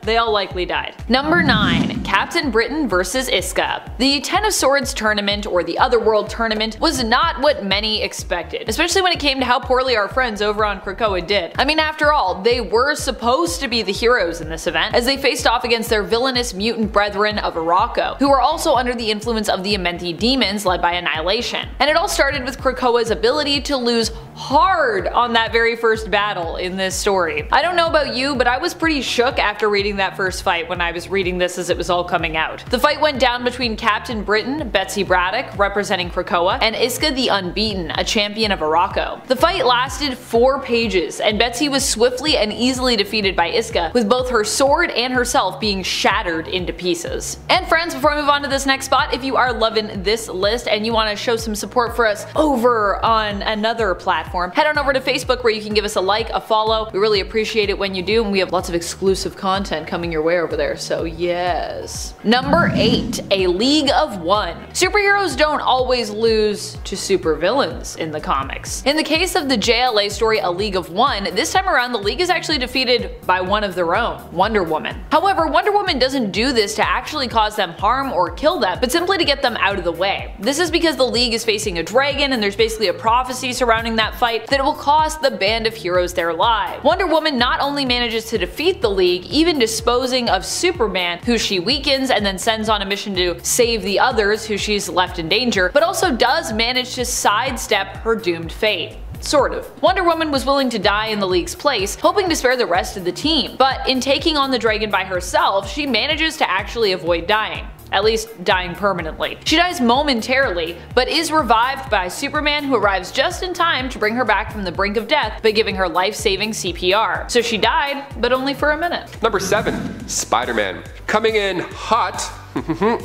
they all likely died. Number 9. Captain Britain vs. Iska. The Ten of Swords tournament, or the Otherworld tournament, was not what many expected, especially when it came to how poorly our friends over on Krakoa did. I mean, after all, they were supposed to be the heroes in this event, as they faced off against their villainous mutant brethren of Arakko, who were also under the influence of the Amenthi demons led by Annihilation. And it all started with Krakoa's ability to lose hard on that very first battle in this story. I don't know about you, but I was pretty shook after reading that first fight when I was reading this as it was all coming out. The fight went down between Captain Britain, Betsy Braddock, representing Krakoa, and Iska the Unbeaten, a champion of Morocco. The fight lasted 4 pages, and Betsy was swiftly and easily defeated by Iska, with both her sword and herself being shattered into pieces. And friends, before I move on to this next spot, if you are loving this list and you want to show some support for us over on another platform, head on over to Facebook where you can give us a like, a follow. We really appreciate it when you do, and we have lots of exclusive content coming your way over there, so yes. Number 8. A League of One. Superheroes don't always lose to supervillains in the comics. In the case of the JLA story A League of One, this time around the League is actually defeated by one of their own, Wonder Woman. However, Wonder Woman doesn't do this to actually cause them harm or kill them, but simply to get them out of the way. This is because the League is facing a dragon, and there's basically a prophecy surrounding that fight that it will cost the band of heroes their lives. Wonder Woman not only manages to defeat the League, even disposing of Superman, who she weakens and then sends on a mission to save the others who she's left in danger, but also does manage to sidestep her doomed fate. Sort of. Wonder Woman was willing to die in the League's place, hoping to spare the rest of the team, but in taking on the dragon by herself, she manages to actually avoid dying. At least dying permanently. She dies momentarily, but is revived by Superman, who arrives just in time to bring her back from the brink of death by giving her life-saving CPR. So she died, but only for a minute.
Number 7. Spider-Man. Coming in hot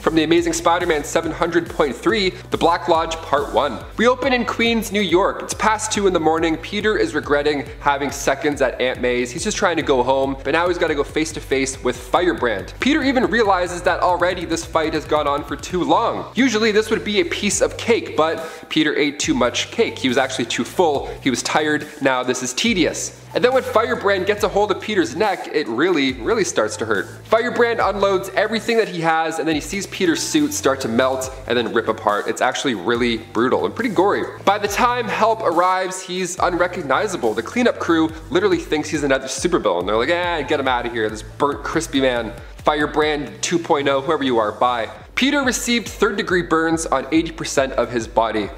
from the Amazing Spider-Man 700.3, The Black Lodge Part 1. We open in Queens, New York. It's past 2 in the morning. Peter is regretting having seconds at Aunt May's. He's just trying to go home, but now he's got to go face to face with Firebrand. Peter even realizes that already this fight has gone on for too long. Usually this would be a piece of cake, but Peter ate too much cake. He was actually too full. He was tired. Now this is tedious. And then when Firebrand gets a hold of Peter's neck, it really starts to hurt. Firebrand unloads everything that he has, and then he sees Peter's suit start to melt and then rip apart. It's actually really brutal and pretty gory. By the time help arrives, he's unrecognizable. The cleanup crew literally thinks he's another supervillain. They're like, get him out of here, this burnt, crispy man. Firebrand 2.0, whoever you are, bye. Peter received 3rd-degree burns on 80% of his body.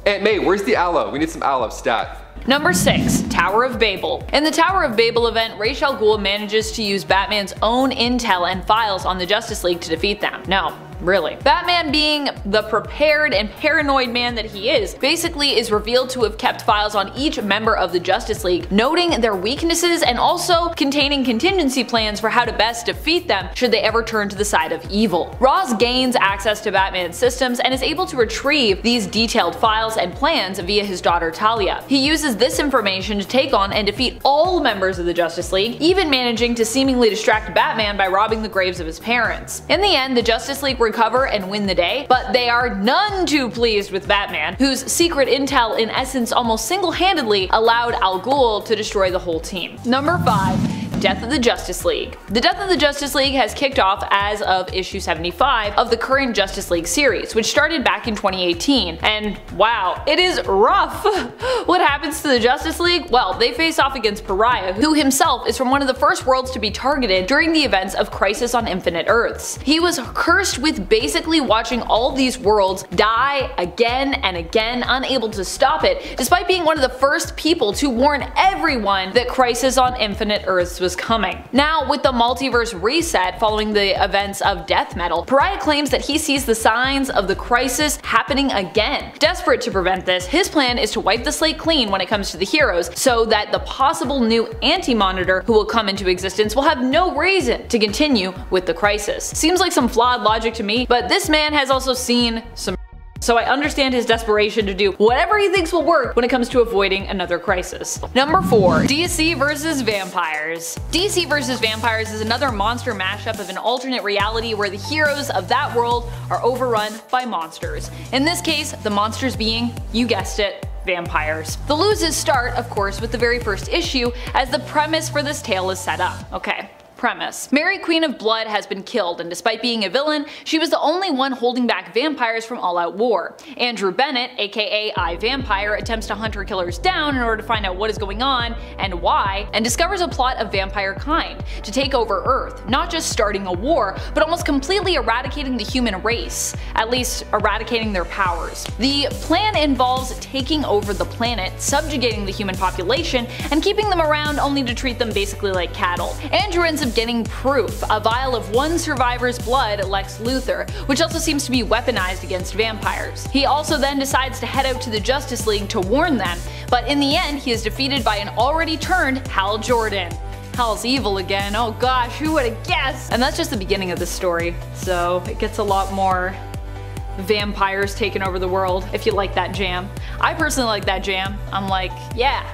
Aunt May, where's the aloe? We need some aloe stat.
Number 6. Tower of Babel. In the Tower of Babel event, Ra's al Ghul manages to use Batman's own intel and files on the Justice League to defeat them. No, really. Batman, being the prepared and paranoid man that he is, basically is revealed to have kept files on each member of the Justice League, noting their weaknesses and also containing contingency plans for how to best defeat them should they ever turn to the side of evil. Ra's gains access to Batman's systems and is able to retrieve these detailed files and plans via his daughter Talia. He uses this information to take on and defeat all members of the Justice League, even managing to seemingly distract Batman by robbing the graves of his parents. In the end, the Justice League recover and win the day, but they are none too pleased with Batman, whose secret intel in essence almost single-handedly allowed Al Ghul to destroy the whole team. Number 5. Death of the Justice League. The Death of the Justice League has kicked off as of issue 75 of the current Justice League series, which started back in 2018, and wow, it is rough. What happens to the Justice League? Well, they face off against Pariah, who himself is from one of the first worlds to be targeted during the events of Crisis on Infinite Earths. He was cursed with basically watching all these worlds die again and again, unable to stop it, despite being one of the first people to warn everyone that Crisis on Infinite Earths was coming. Now, with the multiverse reset following the events of Death Metal, Pariah claims that he sees the signs of the crisis happening again. Desperate to prevent this, his plan is to wipe the slate clean when it comes to the heroes, so that the possible new anti-monitor who will come into existence will have no reason to continue with the crisis. Seems like some flawed logic to me, but this man has also seen some, so I understand his desperation to do whatever he thinks will work when it comes to avoiding another crisis. Number 4. DC vs. Vampires. DC vs. Vampires is another monster mashup of an alternate reality where the heroes of that world are overrun by monsters. In this case, the monsters being, you guessed it, vampires. The loses start, of course, with the very first issue, as the premise for this tale is set up. Okay. Premise: Mary, Queen of Blood, has been killed, and despite being a villain, she was the only one holding back vampires from all-out war. Andrew Bennett, aka I, Vampire, attempts to hunt her killers down in order to find out what is going on and why, and discovers a plot of vampire kind to take over Earth, not just starting a war, but almost completely eradicating the human race, at least eradicating their powers. The plan involves taking over the planet, subjugating the human population, and keeping them around only to treat them basically like cattle. Andrew ends up getting proof, a vial of one survivor's blood, Lex Luthor, which also seems to be weaponized against vampires. He also then decides to head out to the Justice League to warn them, but in the end he is defeated by an already turned Hal Jordan. Hal's evil again, oh gosh, who would have guessed? And that's just the beginning of the story, so it gets a lot more vampires taking over the world if you like that jam. I personally like that jam. I'm like, yeah,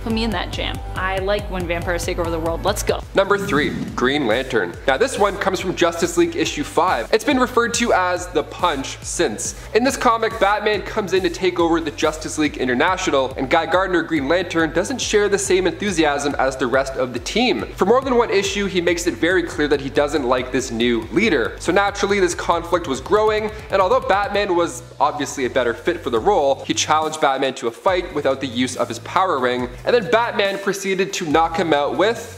put me in that jam. I like when vampires take over the world. Let's go.
Number 3. Green Lantern. Now this one comes from Justice League issue 5. It's been referred to as the Punch since. In this comic, Batman comes in to take over the Justice League International, and Guy Gardner, Green Lantern, doesn't share the same enthusiasm as the rest of the team. For more than one issue, he makes it very clear that he doesn't like this new leader. So naturally this conflict was growing, and although Batman was obviously a better fit for the role, he challenged Batman to a fight without the use of his power ring, and then Batman proceeded to knock him out with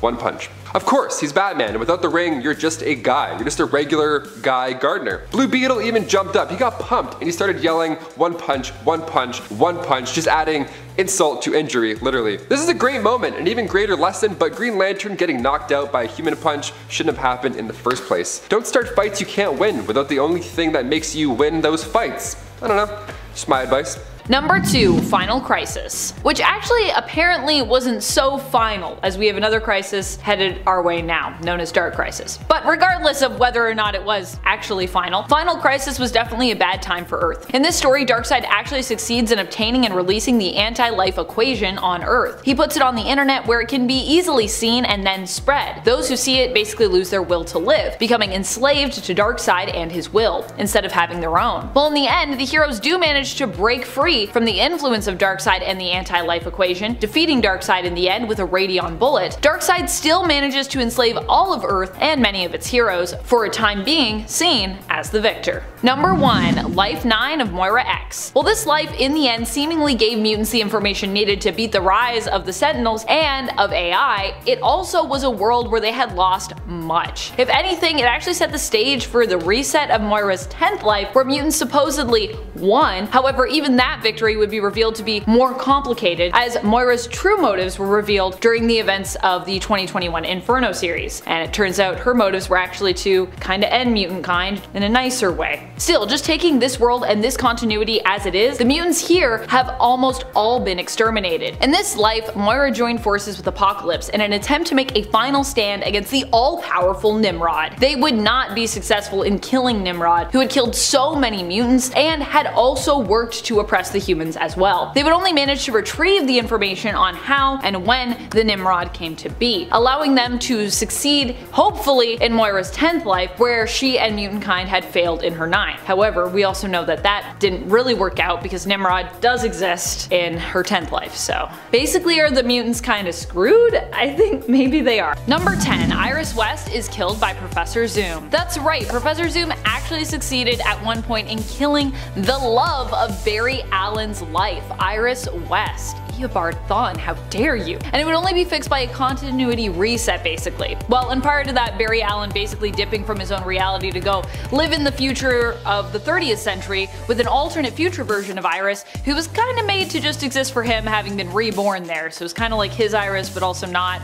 one punch. Of course, he's Batman, and without the ring, you're just a guy. You're just a regular Guy Gardner. Blue Beetle even jumped up. He got pumped, and he started yelling, one punch, one punch, one punch, just adding insult to injury, literally. This is a great moment, an even greater lesson, but Green Lantern getting knocked out by a human punch shouldn't have happened in the first place. Don't start fights you can't win without the only thing that makes you win those fights. I don't know, just my advice.
Number 2. Final Crisis, which actually apparently wasn't so final, as we have another crisis headed our way now, known as Dark Crisis. But regardless of whether or not it was actually final, Final Crisis was definitely a bad time for Earth. In this story, Darkseid actually succeeds in obtaining and releasing the anti-life equation on Earth. He puts it on the internet where it can be easily seen and then spread. Those who see it basically lose their will to live, becoming enslaved to Darkseid and his will, instead of having their own. Well, in the end, the heroes do manage to break free from the influence of Darkseid and the anti-life equation, defeating Darkseid in the end with a Radion bullet. Darkseid still manages to enslave all of Earth and many of its heroes, for a time being seen as the victor. Number 1. Life 9 of Moira X. Well, this life in the end seemingly gave mutants the information needed to beat the rise of the Sentinels and of AI, it also was a world where they had lost much. If anything, it actually set the stage for the reset of Moira's 10th life, where mutants supposedly won. However, even that victory would be revealed to be more complicated, as Moira's true motives were revealed during the events of the 2021 Inferno series, and it turns out her motives were actually to kinda end mutant kind in a nicer way. Still, just taking this world and this continuity as it is, the mutants here have almost all been exterminated. In this life, Moira joined forces with Apocalypse in an attempt to make a final stand against the all-powerful Nimrod. They would not be successful in killing Nimrod, who had killed so many mutants and had also worked to oppress the humans as well. They would only manage to retrieve the information on how and when the Nimrod came to be, allowing them to succeed, hopefully, in Moira's 10th life, where she and mutant kind had failed in her 9th. However, we also know that that didn't really work out because Nimrod does exist in her 10th life, so basically are the mutants kinda screwed? I think maybe they are. Number 10. Iris West is killed by Professor Zoom. That's right, Professor Zoom actually succeeded at one point in killing the love of Barry Allen's life, Iris West. Eobard Thawne, how dare you? And it would only be fixed by a continuity reset basically. Well, and prior to that, Barry Allen basically dipping from his own reality to go live in the future of the 30th century with an alternate future version of Iris who was kinda made to just exist for him, having been reborn there, so it's kinda like his Iris but also not,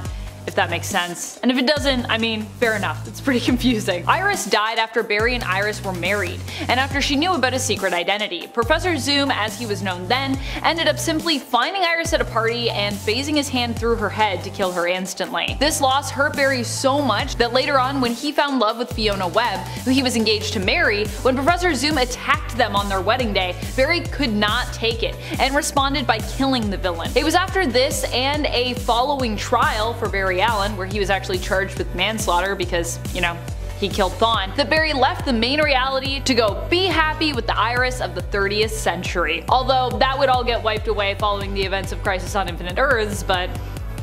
if that makes sense. And if it doesn't, I mean, fair enough, it's pretty confusing. Iris died after Barry and Iris were married, and after she knew about his secret identity. Professor Zoom, as he was known then, ended up simply finding Iris at a party and phasing his hand through her head to kill her instantly. This loss hurt Barry so much that later on, when he found love with Fiona Webb, who he was engaged to marry, when Professor Zoom attacked them on their wedding day, Barry could not take it and responded by killing the villain. It was after this and a following trial for Barry Allen, where he was actually charged with manslaughter because, you know, he killed Thawne, that Barry left the main reality to go be happy with the Iris of the 30th century. Although that would all get wiped away following the events of Crisis on Infinite Earths, but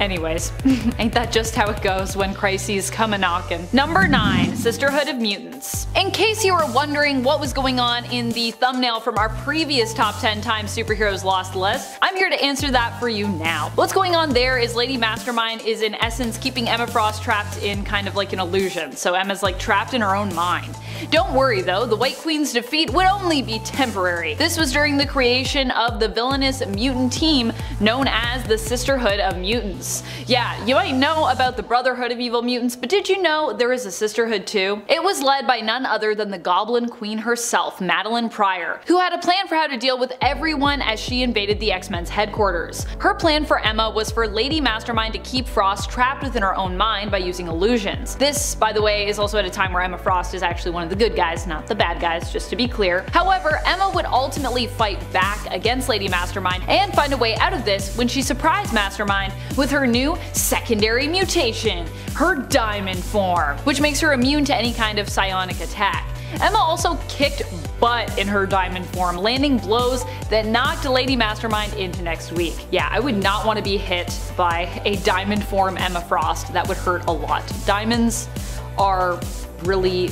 Anyways, ain't that just how it goes when crises come a-knockin'. Number 9. Sisterhood of Mutants. In case you were wondering what was going on in the thumbnail from our previous top 10 times superheroes lost list, I'm here to answer that for you now. What's going on there is Lady Mastermind is in essence keeping Emma Frost trapped in kind of like an illusion, so Emma's like trapped in her own mind. Don't worry though, the White Queen's defeat would only be temporary. This was during the creation of the villainous mutant team known as the Sisterhood of Mutants. Yeah, you might know about the Brotherhood of Evil Mutants, but did you know there is a sisterhood too? It was led by none other than the Goblin Queen herself, Madeline Pryor, who had a plan for how to deal with everyone as she invaded the X-Men's headquarters. Her plan for Emma was for Lady Mastermind to keep Frost trapped within her own mind by using illusions. This, by the way, is also at a time where Emma Frost is actually one of the good guys, not the bad guys, just to be clear. However, Emma would ultimately fight back against Lady Mastermind and find a way out of this when she surprised Mastermind with her new secondary mutation, her diamond form, which makes her immune to any kind of psionic attack. Emma also kicked butt in her diamond form, landing blows that knocked Lady Mastermind into next week. Yeah, I would not want to be hit by a diamond form Emma Frost. That would hurt a lot. Diamonds are really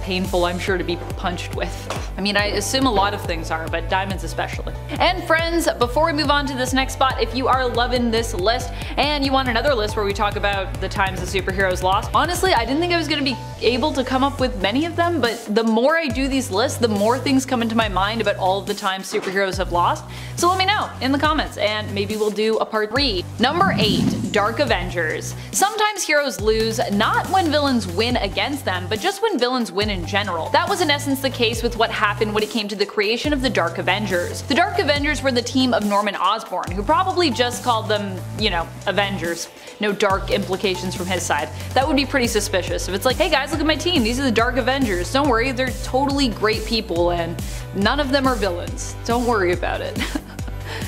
painful, I'm sure, to be punched with. I mean, I assume a lot of things are, but diamonds especially. And friends, before we move on to this next spot, if you are loving this list and you want another list where we talk about the times the superheroes lost, honestly, I didn't think I was going to be able to come up with many of them, but the more I do these lists, the more things come into my mind about all of the times superheroes have lost. So let me know in the comments and maybe we'll do a part 3. Number 8. Dark Avengers. Sometimes heroes lose not when villains win against them, but just when villains win in general. That was in essence the case with what happened when it came to the creation of the Dark Avengers. The Dark Avengers were the team of Norman Osborn, who probably just called them, you know, Avengers. No dark implications from his side. That would be pretty suspicious if it's like, hey guys, look at my team, these are the Dark Avengers. Don't worry, they're totally great people and none of them are villains. Don't worry about it.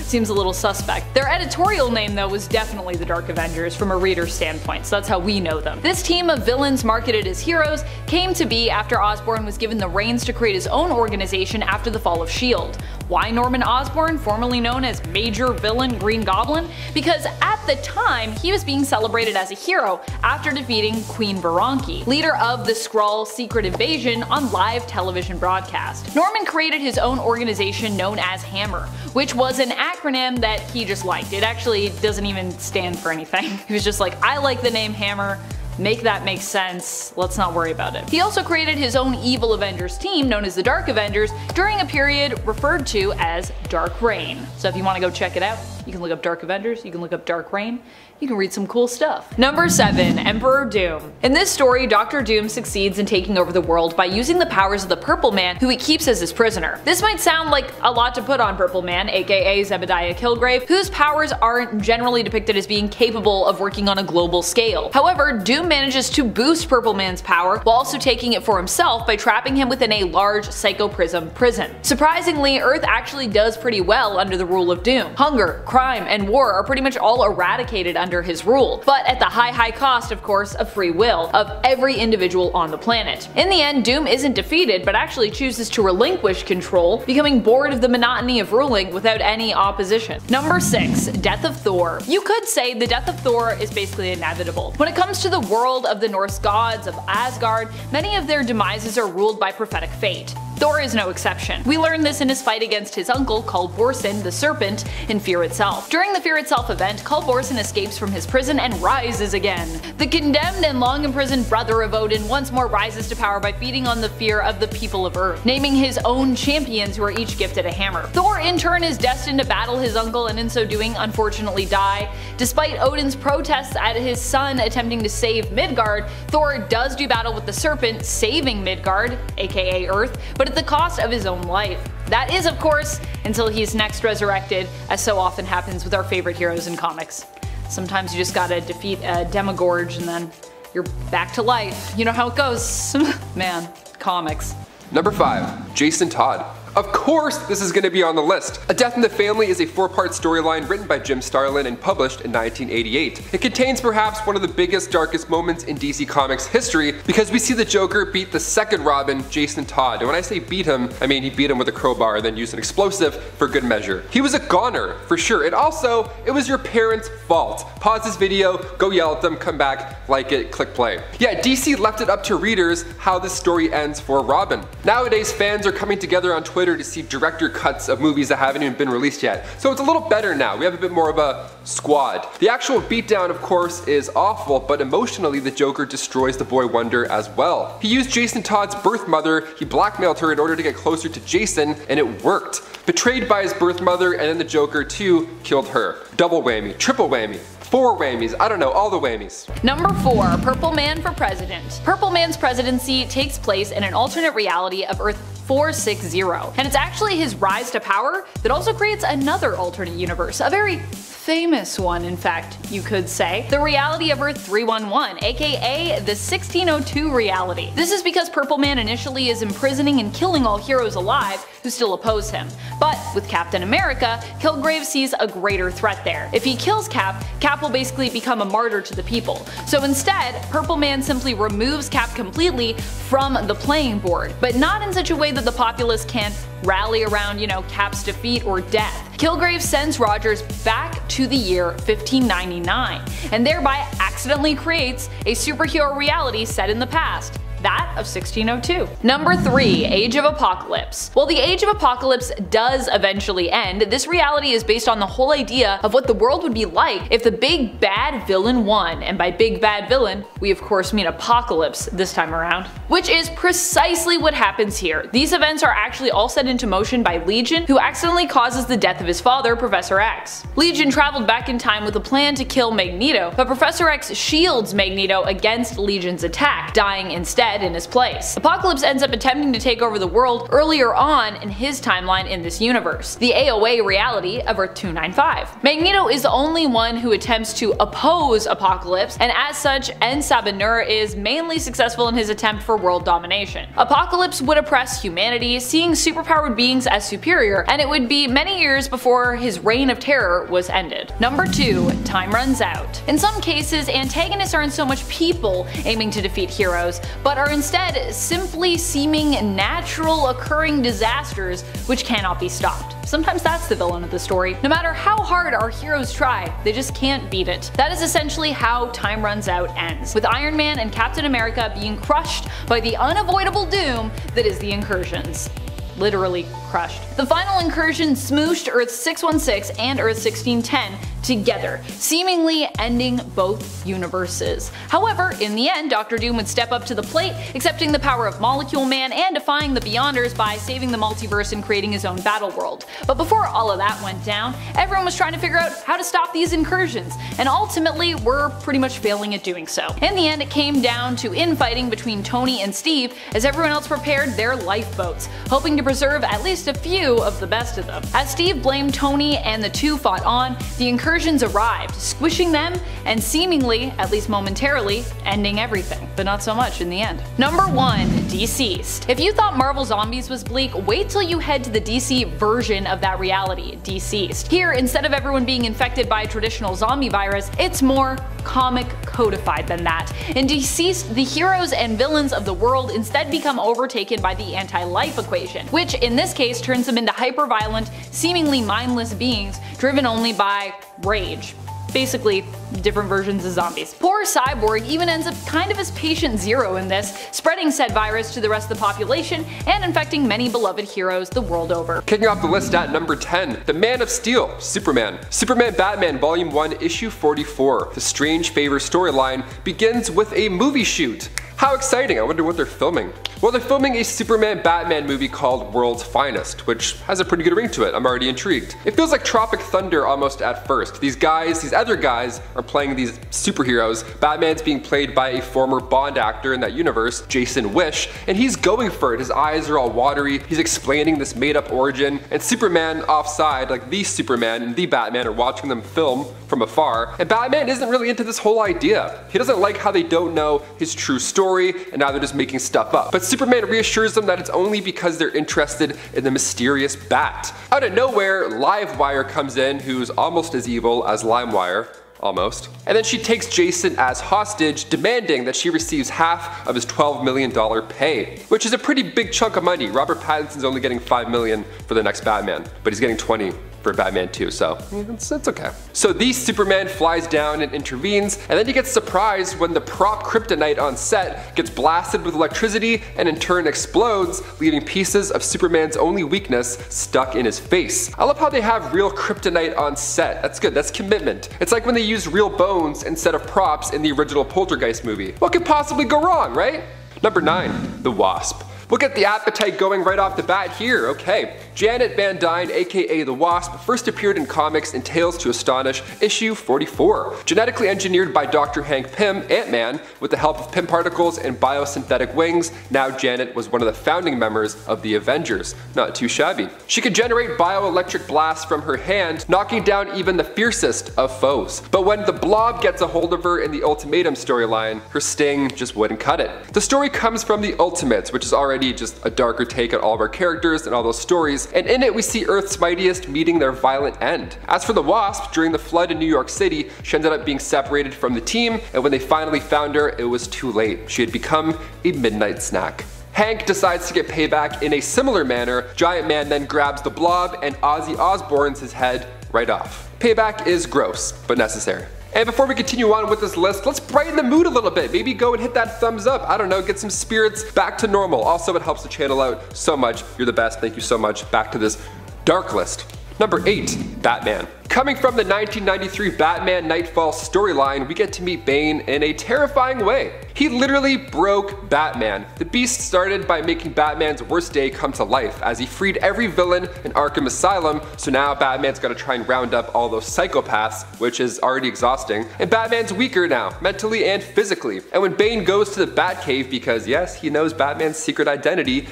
Seems a little suspect. Their editorial name though was definitely the Dark Avengers from a reader's standpoint, so that's how we know them. This team of villains marketed as heroes came to be after Osborn was given the reins to create his own organization after the fall of S.H.I.E.L.D. Why Norman Osborn, formerly known as Major Villain Green Goblin? Because at the time, he was being celebrated as a hero after defeating Queen Veranke, leader of the Skrull secret invasion on live television broadcast. Norman created his own organization known as Hammer, which was an acronym that he just liked. It actually doesn't even stand for anything. He was just like, I like the name Hammer. Make that make sense, let's not worry about it. He also created his own evil Avengers team known as the Dark Avengers during a period referred to as Dark Reign. So if you want to go check it out, you can look up Dark Avengers, you can look up Dark Reign, you can read some cool stuff. Number 7. Emperor Doom. In this story, Dr. Doom succeeds in taking over the world by using the powers of the Purple Man, who he keeps as his prisoner. This might sound like a lot to put on Purple Man, aka Zebediah Killgrave, whose powers aren't generally depicted as being capable of working on a global scale. However, Doom manages to boost Purple Man's power while also taking it for himself by trapping him within a large Psychoprism prison. Surprisingly, Earth actually does pretty well under the rule of Doom. Hunger, crime, and war are pretty much all eradicated under his rule, but at the high cost, of course, of free will of every individual on the planet. In the end, Doom isn't defeated, but actually chooses to relinquish control, becoming bored of the monotony of ruling without any opposition. Number 6. Death of Thor. You could say the death of Thor is basically inevitable. When it comes to the world of the Norse gods of Asgard, many of their demises are ruled by prophetic fate. Thor is no exception. We learn this in his fight against his uncle, Kulborson the Serpent, in Fear Itself. During the Fear Itself event, Kulborson escapes from his prison and rises again. The condemned and long imprisoned brother of Odin once more rises to power by feeding on the fear of the people of Earth, naming his own champions who are each gifted a hammer. Thor in turn is destined to battle his uncle and in so doing unfortunately die. Despite Odin's protests at his son attempting to save Midgard, Thor does do battle with the Serpent, saving Midgard, aka Earth, but at the cost of his own life. That is, of course, until he's next resurrected, as so often happens with our favorite heroes in comics. Sometimes you just gotta defeat a demigorge and then you're back to life. You know how it goes. Man, comics.
Number 5. Jason Todd. Of course this is going to be on the list. A Death in the Family is a 4-part storyline written by Jim Starlin and published in 1988. It contains perhaps one of the biggest, darkest moments in DC Comics history because we see the Joker beat the second Robin, Jason Todd. And when I say beat him, I mean he beat him with a crowbar and then used an explosive for good measure. He was a goner, for sure. And also, it was your parents' fault. Pause this video, go yell at them, come back, like it, click play. Yeah, DC left it up to readers how this story ends for Robin. Nowadays, fans are coming together on Twitter to see director cuts of movies that haven't even been released yet. So it's a little better now. We have a bit more of a squad. The actual beatdown, of course, is awful, but emotionally the Joker destroys the boy wonder as well. He used Jason Todd's birth mother, he blackmailed her in order to get closer to Jason, and it worked. Betrayed by his birth mother, and then the Joker too killed her. Double whammy, triple whammy. 4 whammies, I don't know, all the whammies.
Number 4, Purple Man for President. Purple Man's presidency takes place in an alternate reality of Earth 460, and it's actually his rise to power that also creates another alternate universe, a very famous one in fact, you could say. The reality of Earth 311, aka the 1602 reality. This is because Purple Man initially is imprisoning and killing all heroes alive who still oppose him. But with Captain America, Kilgrave sees a greater threat there. If he kills Cap, Cap will basically become a martyr to the people. So instead, Purple Man simply removes Cap completely from the playing board, but not in such a way that the populace can't rally around, Cap's defeat or death. Kilgrave sends Rogers back to the year 1599, and thereby accidentally creates a superhero reality set in the past. That of 1602. Number 3, Age of Apocalypse. While the Age of Apocalypse does eventually end, this reality is based on the whole idea of what the world would be like if the big bad villain won, and by big bad villain, we of course mean Apocalypse this time around. Which is precisely what happens here. These events are actually all set into motion by Legion, who accidentally causes the death of his father, Professor X. Legion traveled back in time with a plan to kill Magneto, but Professor X shields Magneto against Legion's attack, dying instead in his place. Apocalypse ends up attempting to take over the world earlier on in his timeline in this universe, the AOA reality of Earth 295. Magneto is the only one who attempts to oppose Apocalypse, and as such, En-Sabah-Nur is mainly successful in his attempt for world domination. Apocalypse would oppress humanity, seeing superpowered beings as superior, and it would be many years before his reign of terror was ended. Number 2, Time Runs Out. In some cases, antagonists aren't so much people aiming to defeat heroes, but are instead simply seeming natural occurring disasters which cannot be stopped. Sometimes that's the villain of the story. No matter how hard our heroes try, they just can't beat it. That is essentially how Time Runs Out ends, with Iron Man and Captain America being crushed by the unavoidable doom that is the Incursions. Literally crushed. The final incursion smooshed Earth 616 and Earth 1610 together, seemingly ending both universes. However, in the end, Dr. Doom would step up to the plate, accepting the power of Molecule Man and defying the Beyonders by saving the multiverse and creating his own battle world. But before all of that went down, everyone was trying to figure out how to stop these incursions, and ultimately were pretty much failing at doing so. In the end, it came down to infighting between Tony and Steve as everyone else prepared their lifeboats, hoping to preserve at least a few of the best of them. As Steve blamed Tony and the two fought on, the incursions arrived, squishing them and seemingly, at least momentarily, ending everything, but not so much in the end. Number 1, Deceased. If you thought Marvel Zombies was bleak, wait till you head to the DC version of that reality, Deceased. Here, instead of everyone being infected by a traditional zombie virus, it's more comic codified than that. In Deceased, the heroes and villains of the world instead become overtaken by the anti-life equation, which in this case turns them into hyper-violent, seemingly mindless beings driven only by rage. Basically, different versions of zombies. Poor Cyborg even ends up kind of as patient zero in this, spreading said virus to the rest of the population and infecting many beloved heroes the world over.
Kicking off the list at number 10, The Man of Steel, Superman. Superman Batman Volume 1 Issue 44. The Strange Favor storyline begins with a movie shoot. How exciting, I wonder what they're filming. Well, they're filming a Superman Batman movie called World's Finest, which has a pretty good ring to it. I'm already intrigued. It feels like Tropic Thunder almost at first. These other guys are playing these superheroes. Batman's being played by a former Bond actor in that universe, Jason Wish, and he's going for it. His eyes are all watery, he's explaining this made up origin, and Superman offside, like the Superman and the Batman are watching them film from afar, and Batman isn't really into this whole idea. He doesn't like how they don't know his true story story, and now they're just making stuff up. But Superman reassures them that it's only because they're interested in the mysterious bat. Out of nowhere, Livewire comes in, who's almost as evil as LimeWire. Almost. And then she takes Jason as hostage, demanding that she receives half of his $12 million pay, which is a pretty big chunk of money. Robert Pattinson's only getting $5 million for the next Batman, but he's getting 20 for Batman 2, so it's okay. So the Superman flies down and intervenes, and then he gets surprised when the prop kryptonite on set gets blasted with electricity and in turn explodes, leaving pieces of Superman's only weakness stuck in his face. I love how they have real kryptonite on set. That's good, that's commitment. It's like when they use real bones instead of props in the original Poltergeist movie. What could possibly go wrong, right? Number 9, the Wasp. We'll get the appetite going right off the bat here. Okay, Janet Van Dyne, aka the Wasp, first appeared in comics in Tales to Astonish issue 44. Genetically engineered by Dr. Hank Pym, Ant-Man, with the help of Pym particles and biosynthetic wings, now Janet was one of the founding members of the Avengers. Not too shabby. She could generate bioelectric blasts from her hand, knocking down even the fiercest of foes. But when the Blob gets a hold of her in the Ultimatum storyline, her sting just wouldn't cut it. The story comes from the Ultimates, which is already just a darker take on all of our characters and all those stories, and in it we see Earth's mightiest meeting their violent end. As for the Wasp, during the flood in New York City, she ended up being separated from the team, and when they finally found her, it was too late. She had become a midnight snack. Hank decides to get payback in a similar manner. Giant Man then grabs the Blob and Ozzy Osbourne's his head right off. Payback is gross, but necessary. And before we continue on with this list, let's brighten the mood a little bit. Maybe go and hit that thumbs up. I don't know, get some spirits back to normal. Also, it helps the channel out so much. You're the best. Thank you so much. Back to this dark list. Number 8, Batman. Coming from the 1993 Batman Nightfall storyline, we get to meet Bane in a terrifying way. He literally broke Batman. The Beast started by making Batman's worst day come to life as he freed every villain in Arkham Asylum, so now Batman's gotta try and round up all those psychopaths, which is already exhausting, and Batman's weaker now, mentally and physically. And when Bane goes to the Batcave because yes, he knows Batman's secret identity,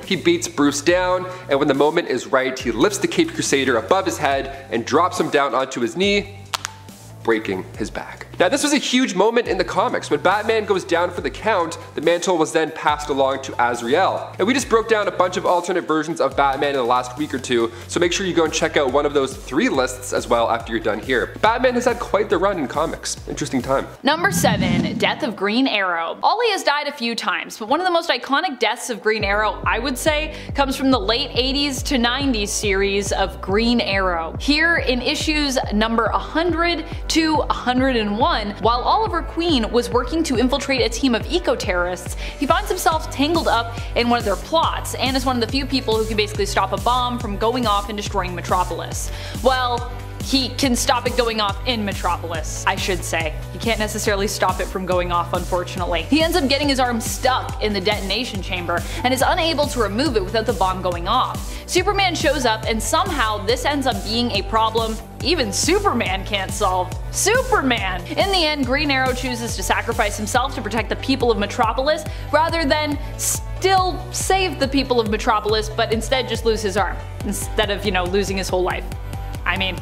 he beats Bruce down, and when the moment is right, he lifts the Caped Crusader above his head and drops him down onto his knee, breaking his back. Now this was a huge moment in the comics. When Batman goes down for the count, the mantle was then passed along to Azrael. And we just broke down a bunch of alternate versions of Batman in the last week or two, so make sure you go and check out one of those 3 lists as well after you're done here. Batman has had quite the run in comics. Interesting time.
Number 7, Death of Green Arrow. Ollie has died a few times, but one of the most iconic deaths of Green Arrow, I would say, comes from the late 80s to 90s series of Green Arrow. Here in issues number 100 to 101, while Oliver Queen was working to infiltrate a team of eco-terrorists, he finds himself tangled up in one of their plots, and is one of the few people who can basically stop a bomb from going off and destroying Metropolis. Well, he can stop it going off in Metropolis, I should say. He can't necessarily stop it from going off, unfortunately. He ends up getting his arm stuck in the detonation chamber and is unable to remove it without the bomb going off. Superman shows up, and somehow this ends up being a problem even Superman can't solve. Superman! In the end, Green Arrow chooses to sacrifice himself to protect the people of Metropolis rather than still save the people of Metropolis, but instead just lose his arm instead of, losing his whole life. I mean,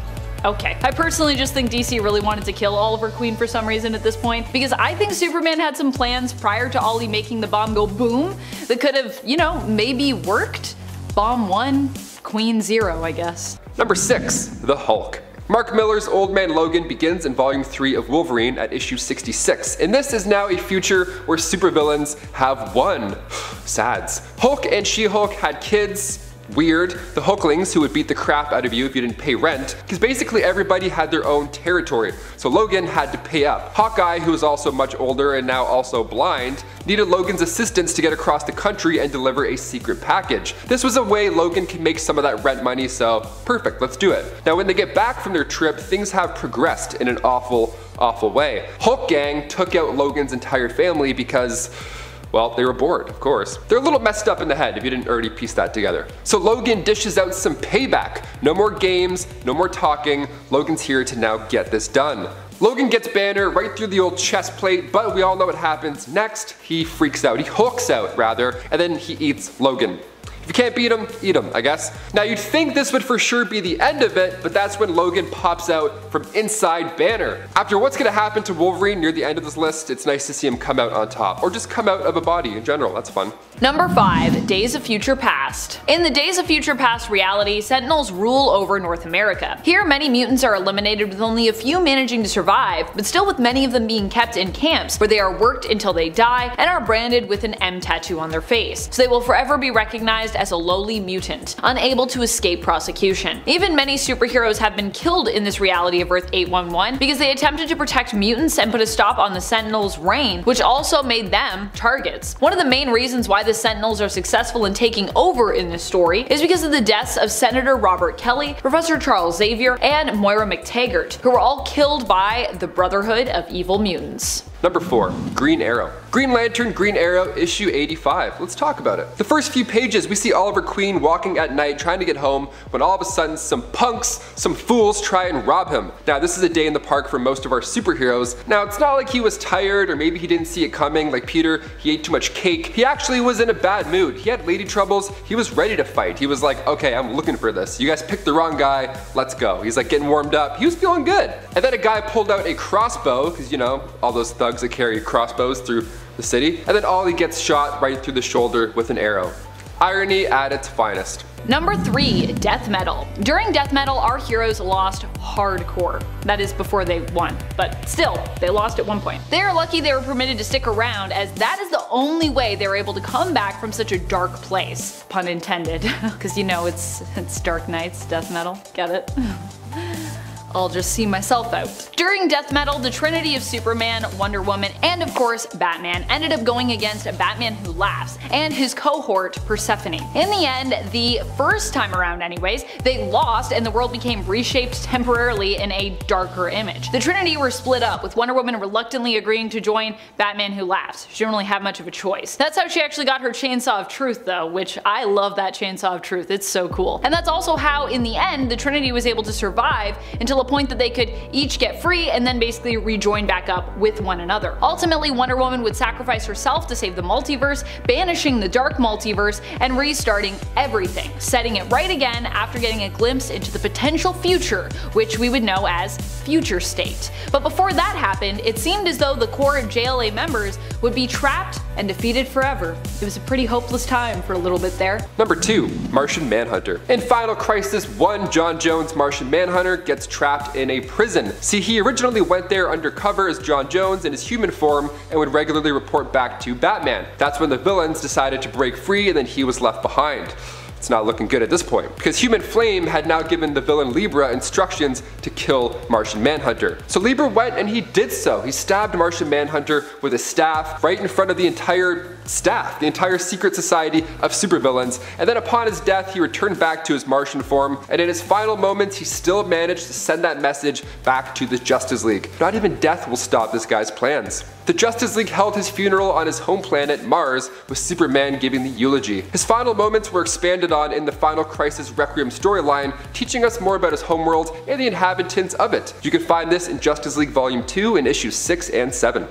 okay. I personally just think DC really wanted to kill Oliver Queen for some reason at this point, because I think Superman had some plans prior to Ollie making the bomb go boom that could have, maybe worked. Bomb 1, Queen 0, I guess.
Number 6, the Hulk. Mark Millar's Old Man Logan begins in volume 3 of Wolverine at issue 66, and this is now a future where supervillains have won. Sads. Hulk and She-Hulk had kids. Weird. The Hulklings, who would beat the crap out of you if you didn't pay rent, because basically everybody had their own territory, so Logan had to pay up. Hawkeye, who was also much older and now also blind, needed Logan's assistance to get across the country and deliver a secret package. This was a way Logan can make some of that rent money, so perfect, let's do it. Now when they get back from their trip, things have progressed in an awful way. Hulk Gang took out Logan's entire family because, well, they were bored, of course. They're a little messed up in the head if you didn't already piece that together. So Logan dishes out some payback. No more games, no more talking. Logan's here to now get this done. Logan gets Banner right through the old chest plate, but we all know what happens next. He freaks out. He hulks out, rather, and then he eats Logan. If you can't beat them, eat them, I guess. Now you'd think this would for sure be the end of it, but that's when Logan pops out from inside Banner. After what's gonna happen to Wolverine near the end of this list, it's nice to see him come out on top, or just come out of a body in general, that's fun.
Number 5. Days of Future Past. In the Days of Future Past reality, Sentinels rule over North America. Here, many mutants are eliminated with only a few managing to survive, but still with many of them being kept in camps where they are worked until they die and are branded with an M tattoo on their face, so they will forever be recognized as a lowly mutant, unable to escape prosecution. Even many superheroes have been killed in this reality of Earth 811 because they attempted to protect mutants and put a stop on the Sentinels' reign, which also made them targets. One of the main reasons why the Sentinels are successful in taking over in this story is because of the deaths of Senator Robert Kelly, Professor Charles Xavier, and Moira McTaggart, who were all killed by the Brotherhood of Evil Mutants.
Number 4. Green Arrow. Green Lantern Green Arrow issue 85. Let's talk about it. The first few pages we see Oliver Queen walking at night trying to get home when all of a sudden some punks, some fools try and rob him. Now this is a day in the park for most of our superheroes. Now it's not like he was tired or maybe he didn't see it coming like Peter, he ate too much cake. He actually was in a bad mood. He had lady troubles, he was ready to fight. He was like, okay, I'm looking for this. You guys picked the wrong guy, let's go. He's like getting warmed up. He was feeling good. And then a guy pulled out a crossbow, because you know, all those thugs that carry crossbows through the city, and then Ollie gets shot right through the shoulder with an arrow. Irony at its finest.
Number 3. Death Metal. During Death Metal, our heroes lost hardcore. That is before they won, but still, they lost at one point. They are lucky they were permitted to stick around, as that is the only way they were able to come back from such a dark place. Pun intended. Because you know it's Dark Knights, Death Metal. Get it? I'll just see myself out. During Death Metal, the trinity of Superman, Wonder Woman, and of course Batman ended up going against a Batman Who Laughs and his cohort Persephone. In the end, the first time around anyways, they lost and the world became reshaped temporarily in a darker image. The trinity were split up, with Wonder Woman reluctantly agreeing to join Batman Who Laughs. She didn't really have much of a choice. That's how she actually got her Chainsaw of Truth though, which I love that Chainsaw of Truth, it's so cool. And that's also how in the end the trinity was able to survive until a point that they could each get free and then basically rejoin back up with one another. Ultimately, Wonder Woman would sacrifice herself to save the multiverse, banishing the dark multiverse and restarting everything, setting it right again after getting a glimpse into the potential future, which we would know as Future State. But before that happened, it seemed as though the core JLA members would be trapped and defeated forever. It was a pretty hopeless time for a little bit there.
Number 2. Martian Manhunter. In Final Crisis 1, John Jones' Martian Manhunter gets trapped in a prison. See, he originally went there undercover as John Jones in his human form and would regularly report back to Batman. That's when the villains decided to break free and then he was left behind. It's not looking good at this point, because Human Flame had now given the villain Libra instructions to kill Martian Manhunter. So Libra went and he did so. He stabbed Martian Manhunter with a staff right in front of the entire staff, the entire secret society of supervillains, and then upon his death he returned back to his Martian form, and in his final moments he still managed to send that message back to the Justice League. Not even death will stop this guy's plans. The Justice League held his funeral on his home planet Mars, with Superman giving the eulogy. His final moments were expanded on in the Final Crisis Requiem storyline, teaching us more about his homeworld and the inhabitants of it. You can find this in Justice League Volume 2 in issues 6 and 7.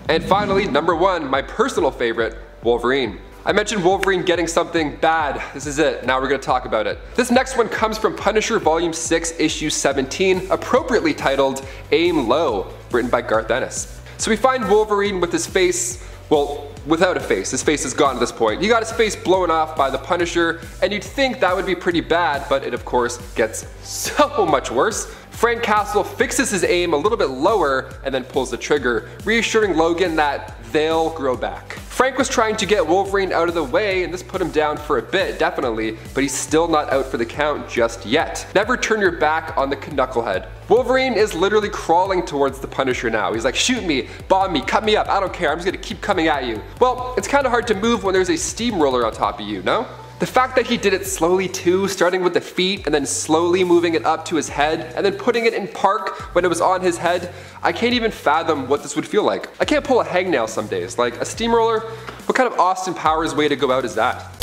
And finally, number 1, my personal favorite, Wolverine. I mentioned Wolverine getting something bad. This is it. Now we're going to talk about it. This next one comes from Punisher Volume 6, Issue 17, appropriately titled Aim Low, written by Garth Ennis. So we find Wolverine with his face, well, without a face. His face is gone at this point. He got his face blown off by the Punisher, and you'd think that would be pretty bad, but it of course gets so much worse. Frank Castle fixes his aim a little bit lower and then pulls the trigger, reassuring Logan that they'll grow back. Frank was trying to get Wolverine out of the way, and this put him down for a bit, definitely, but he's still not out for the count just yet. Never turn your back on the knucklehead. Wolverine is literally crawling towards the Punisher now. He's like, shoot me, bomb me, cut me up, I don't care, I'm just gonna keep coming at you. Well, it's kinda hard to move when there's a steamroller on top of you, no? The fact that he did it slowly too, starting with the feet and then slowly moving it up to his head and then putting it in park when it was on his head, I can't even fathom what this would feel like. I can't pull a hangnail some days. Like a steamroller, what kind of Austin Powers way to go out is that?